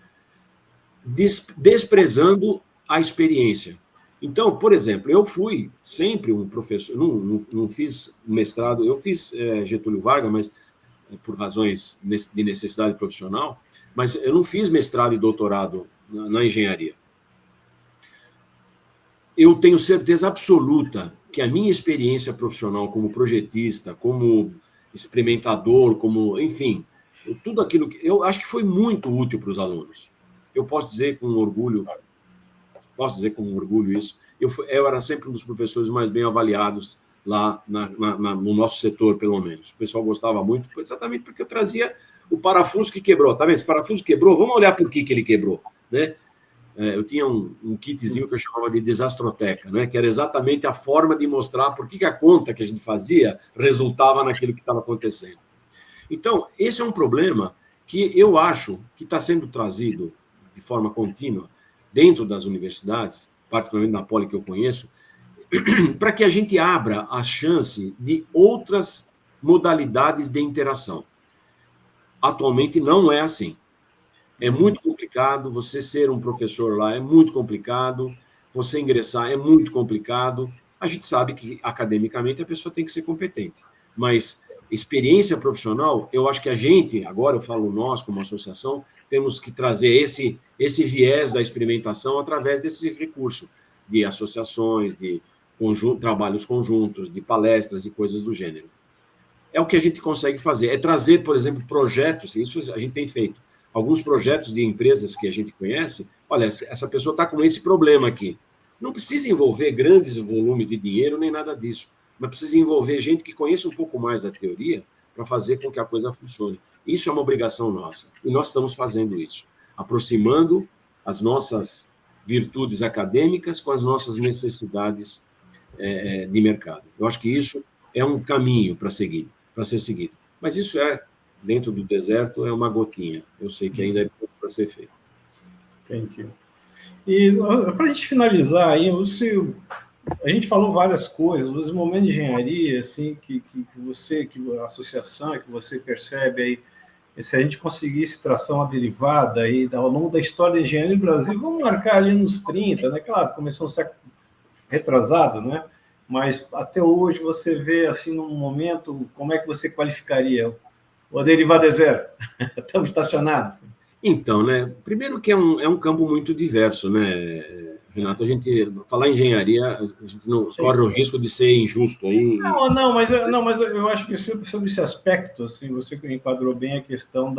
Desprezando a experiência. Então, por exemplo, eu fui sempre um professor, não fiz mestrado, eu fiz Getúlio Vargas, mas por razões de necessidade profissional, mas eu não fiz mestrado e doutorado na engenharia. Eu tenho certeza absoluta que a minha experiência profissional como projetista, como experimentador, como, enfim, tudo aquilo que eu acho que foi muito útil para os alunos. Eu posso dizer com orgulho isso. Eu era sempre um dos professores mais bem avaliados lá no nosso setor, pelo menos. O pessoal gostava muito, exatamente porque eu trazia o parafuso que quebrou. Tá vendo? Esse parafuso quebrou, vamos olhar por que ele quebrou, né? Eu tinha um kitzinho que eu chamava de desastroteca, né? Que era exatamente a forma de mostrar por que a conta que a gente fazia resultava naquilo que estava acontecendo. Então, esse é um problema que eu acho que está sendo trazido de forma contínua dentro das universidades, particularmente na Poli que eu conheço, para que a gente abra a chance de outras modalidades de interação. Atualmente não é assim. É muito complicado, você ser um professor lá é muito complicado, você ingressar é muito complicado. A gente sabe que, academicamente, a pessoa tem que ser competente, mas experiência profissional, eu acho que a gente, agora eu falo nós como associação, temos que trazer esse viés da experimentação através desse recurso de associações, de trabalhos conjuntos, de palestras e coisas do gênero. É o que a gente consegue fazer, é trazer, por exemplo, projetos, isso a gente tem feito, alguns projetos de empresas que a gente conhece, olha, essa pessoa está com esse problema aqui. Não precisa envolver grandes volumes de dinheiro nem nada disso, mas precisa envolver gente que conheça um pouco mais da teoria para fazer com que a coisa funcione. Isso é uma obrigação nossa, e nós estamos fazendo isso, aproximando as nossas virtudes acadêmicas com as nossas necessidades de mercado. Eu acho que isso é um caminho para ser seguido. Mas isso dentro do deserto, é uma gotinha. Eu sei que ainda é pouco para ser feito. Entendi. E para a gente finalizar aí, a gente falou várias coisas, os momentos de engenharia, assim, que a associação, que você percebe aí, se a gente conseguisse traçar uma derivada aí ao longo da história da engenharia no Brasil, vamos marcar ali nos 30, né? Claro, começou um século retrasado, né? Mas até hoje você vê, assim, num momento, como é que você qualificaria? Ou a derivada é zero? Estamos estacionados. Então, né? Primeiro que é um campo muito diverso, né, Renato? A gente falar em engenharia, a gente não corre o risco de ser injusto aí. Mas eu acho que sobre esse aspecto, assim, você enquadrou bem a questão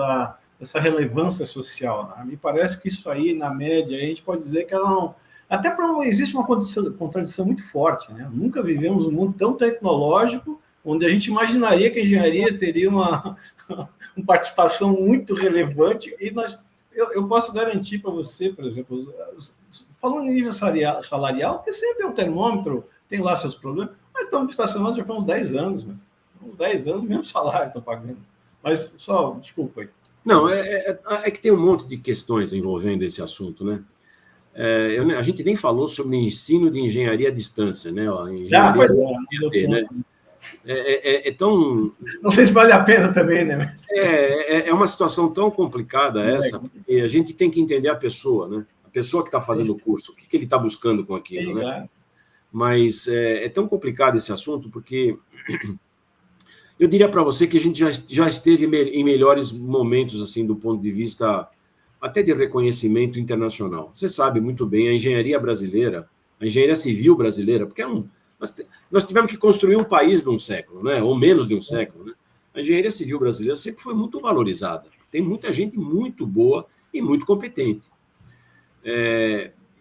dessa relevância social. Né? Me parece que isso aí, na média, a gente pode dizer que ela não. Até existe uma contradição muito forte, né? Nunca vivemos um mundo tão tecnológico onde a gente imaginaria que a engenharia teria uma participação muito relevante, e eu posso garantir para você, por exemplo, falando em nível salarial, que sempre é um termômetro, tem lá seus problemas, mas estamos estacionando já faz uns 10 anos, mas uns 10 anos, mesmo salário estão pagando. Mas só, desculpa aí. Não, é que tem um monte de questões envolvendo esse assunto, né? A gente nem falou sobre ensino de engenharia à distância, né? Engenharia né? É tão... Não sei se vale a pena também, né? Mas... É uma situação tão complicada essa, porque a gente tem que entender a pessoa, né? A pessoa que está fazendo o curso, o que ele está buscando com aquilo, sim, né? claro. Mas é tão complicado esse assunto, porque eu diria para você que a gente já esteve em melhores momentos, assim, do ponto de vista até de reconhecimento internacional. Você sabe muito bem, a engenharia brasileira, a engenharia civil brasileira, porque nós tivemos que construir um país de um século, né? Ou menos de um século, né? A engenharia civil brasileira sempre foi muito valorizada. Tem muita gente muito boa e muito competente.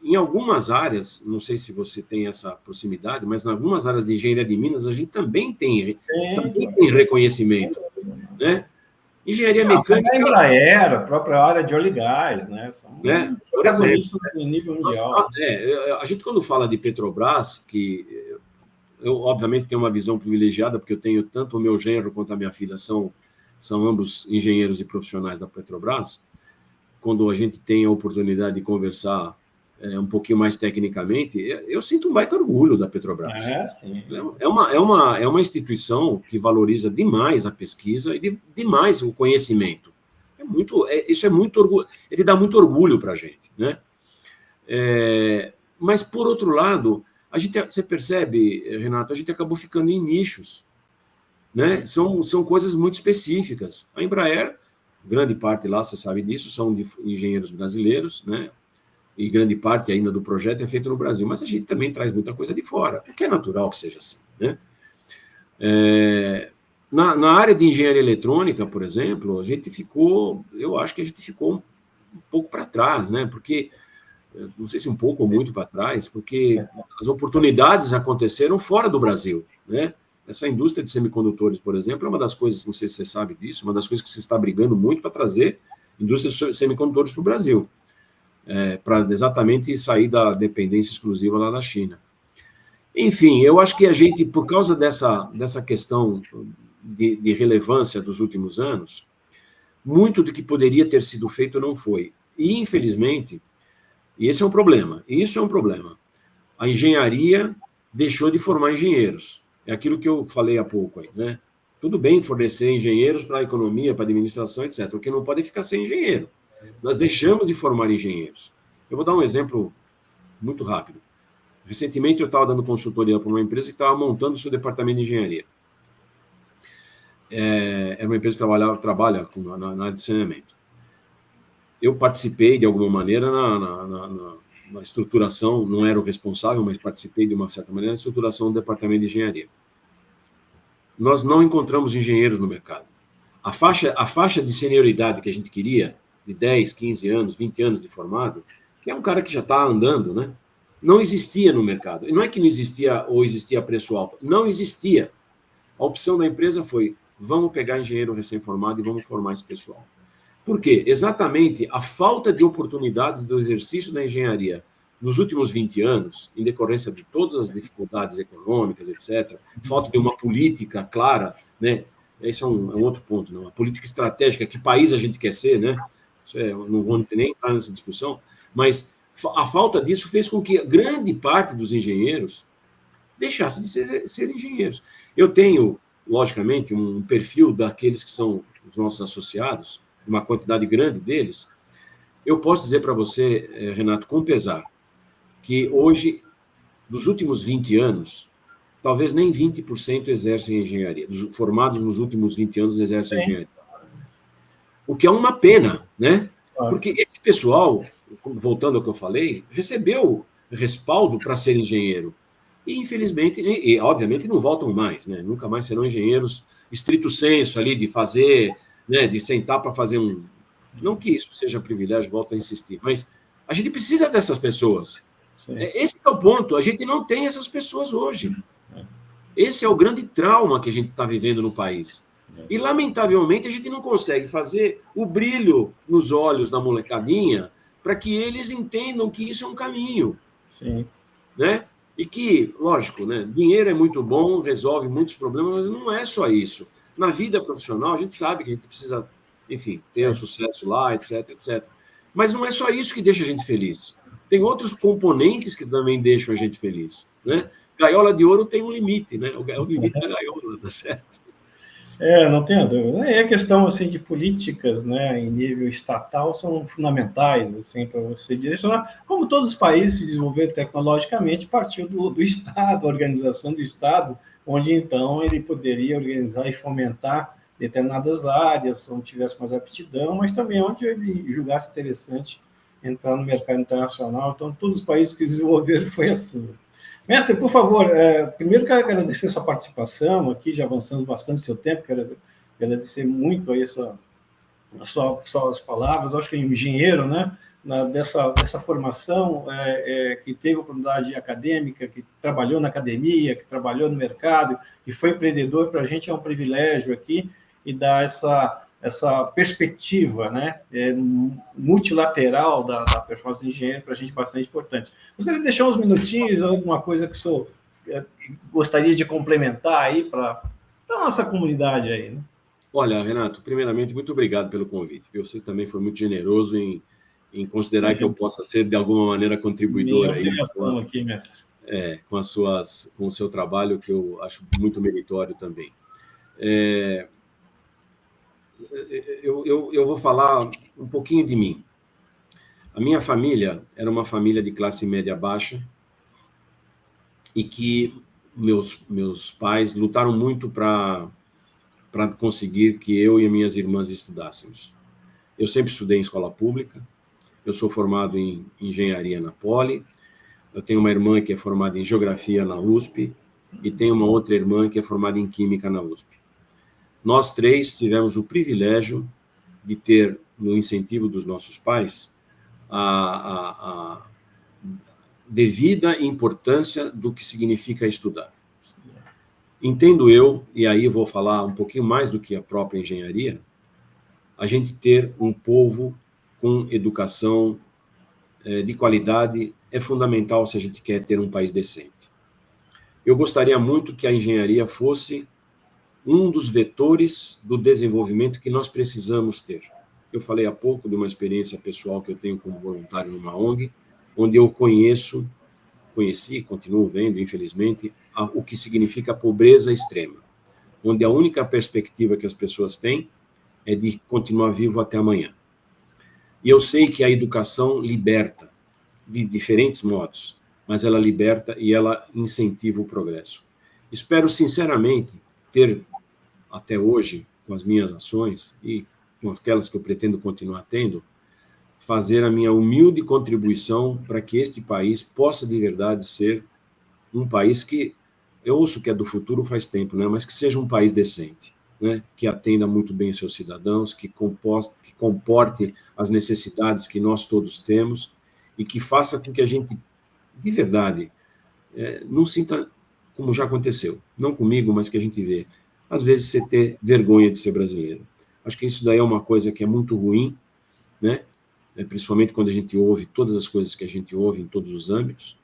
Em algumas áreas, não sei se você tem essa proximidade, mas em algumas áreas de engenharia de Minas, a gente também tem reconhecimento, né? Engenharia mecânica... A Embraer, a própria área de óleo e gás, né? São protagonistas em nível mundial. A gente, quando fala de Petrobras, que eu, obviamente, tenho uma visão privilegiada, porque eu tenho tanto o meu genro quanto a minha filha, são ambos engenheiros e profissionais da Petrobras. Quando a gente tem a oportunidade de conversar um pouquinho mais tecnicamente, eu sinto um baita orgulho da Petrobras. Sim. É uma instituição que valoriza demais a pesquisa e demais o conhecimento. Isso é muito orgulho, ele dá muito orgulho para a gente, né? Mas, por outro lado, você percebe, Renato, a gente acabou ficando em nichos, né? São coisas muito específicas. A Embraer, grande parte lá, você sabe disso, são de engenheiros brasileiros, né? E grande parte ainda do projeto é feito no Brasil, mas a gente também traz muita coisa de fora, o que é natural que seja assim, né? Na área de engenharia eletrônica, por exemplo, eu acho que a gente ficou um pouco para trás, né? Porque, não sei se um pouco ou muito para trás, porque as oportunidades aconteceram fora do Brasil, né? Essa indústria de semicondutores, por exemplo, é uma das coisas, não sei se você sabe disso, uma das coisas que se está brigando muito para trazer indústria de semicondutores para o Brasil. Para exatamente sair da dependência exclusiva lá da China. Enfim, eu acho que a gente, por causa dessa questão de relevância dos últimos anos, muito do que poderia ter sido feito não foi. E, infelizmente, esse é um problema, isso é um problema. A engenharia deixou de formar engenheiros. É aquilo que eu falei há pouco aí, né? Tudo bem fornecer engenheiros para a economia, para a administração, etc., porque não pode ficar sem engenheiro. Nós deixamos de formar engenheiros. Eu vou dar um exemplo muito rápido. Recentemente, eu estava dando consultoria para uma empresa que estava montando o seu departamento de engenharia. É uma empresa que trabalha na área de saneamento. Eu participei, de alguma maneira, na estruturação, não era o responsável, mas participei, de uma certa maneira, na estruturação do departamento de engenharia. Nós não encontramos engenheiros no mercado. A faixa de senioridade que a gente queria, de 10, 15 anos, 20 anos de formado, que é um cara que já está andando, né? Não existia no mercado. E não é que não existia ou existia preço alto. Não existia. A opção da empresa foi, vamos pegar engenheiro recém-formado e vamos formar esse pessoal. Por quê? Exatamente a falta de oportunidades do exercício da engenharia nos últimos 20 anos, em decorrência de todas as dificuldades econômicas, etc., falta de uma política clara, né? Esse é um outro ponto, não? A política estratégica, que país a gente quer ser, né? Eu não vou nem entrar nessa discussão, mas a falta disso fez com que grande parte dos engenheiros deixasse de ser engenheiros. Eu tenho, logicamente, um perfil daqueles que são os nossos associados, uma quantidade grande deles. Eu posso dizer para você, Renato, com pesar, que hoje, dos últimos 20 anos, talvez nem 20% exercem engenharia. Dos formados nos últimos 20 anos exercem engenharia. O que é uma pena, né? Porque esse pessoal, voltando ao que eu falei, recebeu respaldo para ser engenheiro. E, infelizmente, obviamente, não voltam mais, né? Nunca mais serão engenheiros estrito sensu ali, de fazer, né? De sentar para fazer um... Não que isso seja privilégio, volto a insistir, mas a gente precisa dessas pessoas. Esse é o ponto, a gente não tem essas pessoas hoje. Esse é o grande trauma que a gente está vivendo no país. E, lamentavelmente, a gente não consegue fazer o brilho nos olhos da molecadinha para que eles entendam que isso é um caminho. Sim. Né? E que, lógico, né, dinheiro é muito bom, resolve muitos problemas, mas não é só isso. Na vida profissional, a gente sabe que a gente precisa, enfim, ter o sucesso lá, etc, etc. Mas não é só isso que deixa a gente feliz. Tem outros componentes que também deixam a gente feliz, né? Gaiola de ouro tem um limite, né? O limite da gaiola, tá certo? Não tenho dúvida. E a questão assim de políticas, né, em nível estatal são fundamentais assim para você direcionar. Como todos os países se desenvolveram tecnologicamente, partiu do Estado, a organização do Estado, onde então ele poderia organizar e fomentar determinadas áreas, onde tivesse mais aptidão, mas também onde ele julgasse interessante entrar no mercado internacional. Então, todos os países que desenvolveram foi assim. Mestre, por favor, primeiro quero agradecer sua participação aqui, já avançamos bastante o seu tempo, quero agradecer muito aí suas palavras. Eu acho que é engenheiro, né, dessa formação, que teve oportunidade acadêmica, que trabalhou na academia, que trabalhou no mercado, que foi empreendedor, para a gente é um privilégio aqui e dar essa perspectiva, né, multilateral da performance do engenheiro, para a gente bastante importante. Gostaria de deixar uns minutinhos, alguma coisa que o senhor gostaria de complementar aí para a nossa comunidade aí, né? Olha, Renato, primeiramente, muito obrigado pelo convite. Você também foi muito generoso em considerar que eu possa ser, de alguma maneira, contribuidor aí aqui, mestre. Com o seu trabalho, que eu acho muito meritório também. Eu vou falar um pouquinho de mim. A minha família era uma família de classe média baixa e que meus pais lutaram muito para conseguir que eu e minhas irmãs estudássemos. Eu sempre estudei em escola pública, eu sou formado em engenharia na Poli, eu tenho uma irmã que é formada em geografia na USP e tenho uma outra irmã que é formada em química na USP. Nós três tivemos o privilégio de ter, no incentivo dos nossos pais, a devida importância do que significa estudar. Entendo eu, e aí vou falar um pouquinho mais do que a própria engenharia, a gente ter um povo com educação de qualidade é fundamental se a gente quer ter um país decente. Eu gostaria muito que a engenharia fosse um dos vetores do desenvolvimento que nós precisamos ter. Eu falei há pouco de uma experiência pessoal que eu tenho como voluntário numa ONG, onde eu conheci e continuo vendo, infelizmente, o que significa pobreza extrema, onde a única perspectiva que as pessoas têm é de continuar vivo até amanhã. E eu sei que a educação liberta de diferentes modos, mas ela liberta e ela incentiva o progresso. Espero sinceramente ter, até hoje, com as minhas ações e com aquelas que eu pretendo continuar tendo, fazer a minha humilde contribuição para que este país possa de verdade ser um país que, eu ouço que é do futuro faz tempo, né, mas que seja um país decente, né, que atenda muito bem seus cidadãos, que comporte as necessidades que nós todos temos e que faça com que a gente, de verdade, não sinta, como já aconteceu, não comigo, mas que a gente vê, às vezes você ter vergonha de ser brasileiro. Acho que isso daí é uma coisa que é muito ruim, né? Principalmente quando a gente ouve todas as coisas que a gente ouve em todos os âmbitos.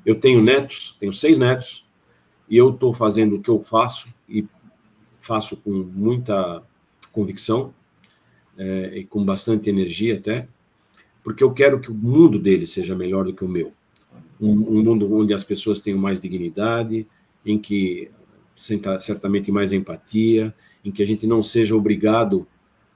Eu tenho netos, tenho 6 netos, e eu estou fazendo o que eu faço, e faço com muita convicção, e com bastante energia até, porque eu quero que o mundo deles seja melhor do que o meu. Um mundo onde as pessoas tenham mais dignidade, em que certamente mais empatia, em que a gente não seja obrigado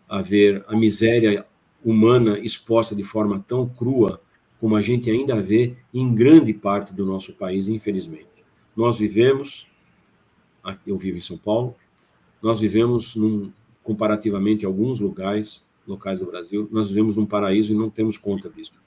a ver a miséria humana exposta de forma tão crua como a gente ainda vê em grande parte do nosso país, infelizmente. Nós vivemos, eu vivo em São Paulo, nós vivemos, comparativamente a alguns locais do Brasil, nós vivemos num paraíso e não temos conta disso.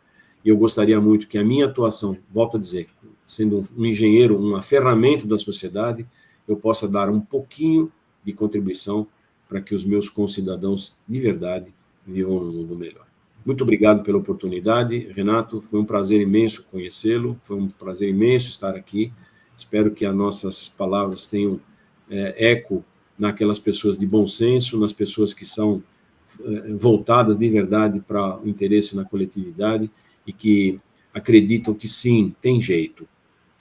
E eu gostaria muito que a minha atuação, volto a dizer, sendo um engenheiro, uma ferramenta da sociedade, eu possa dar um pouquinho de contribuição para que os meus concidadãos, de verdade, vivam num mundo melhor. Muito obrigado pela oportunidade, Renato. Foi um prazer imenso conhecê-lo, foi um prazer imenso estar aqui. Espero que as nossas palavras tenham eco naquelas pessoas de bom senso, nas pessoas que são voltadas de verdade para o interesse na coletividade e que acreditam que sim, tem jeito.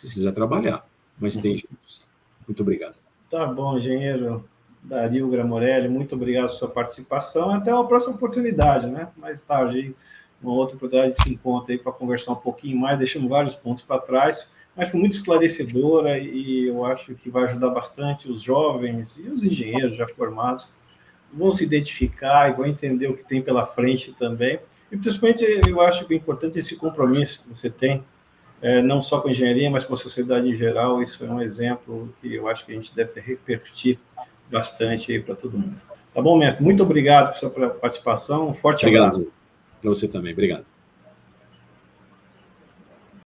precisa trabalhar, mas tem jeito, sim. Muito obrigado. Tá bom, engenheiro Dario Gramorelli, muito obrigado pela sua participação. Até uma próxima oportunidade, né? Mais tarde, uma outra oportunidade de se encontrar aí para conversar um pouquinho mais, deixamos vários pontos para trás, mas foi muito esclarecedora e eu acho que vai ajudar bastante os jovens e os engenheiros já formados, vão se identificar e vão entender o que tem pela frente também. E principalmente eu acho que é importante esse compromisso que você tem, não só com a engenharia, mas com a sociedade em geral. Isso é um exemplo que eu acho que a gente deve repercutir bastante aí para todo mundo. Tá bom, mestre? Muito obrigado pela sua participação. Um forte abraço. Obrigado. Para você também. Obrigado.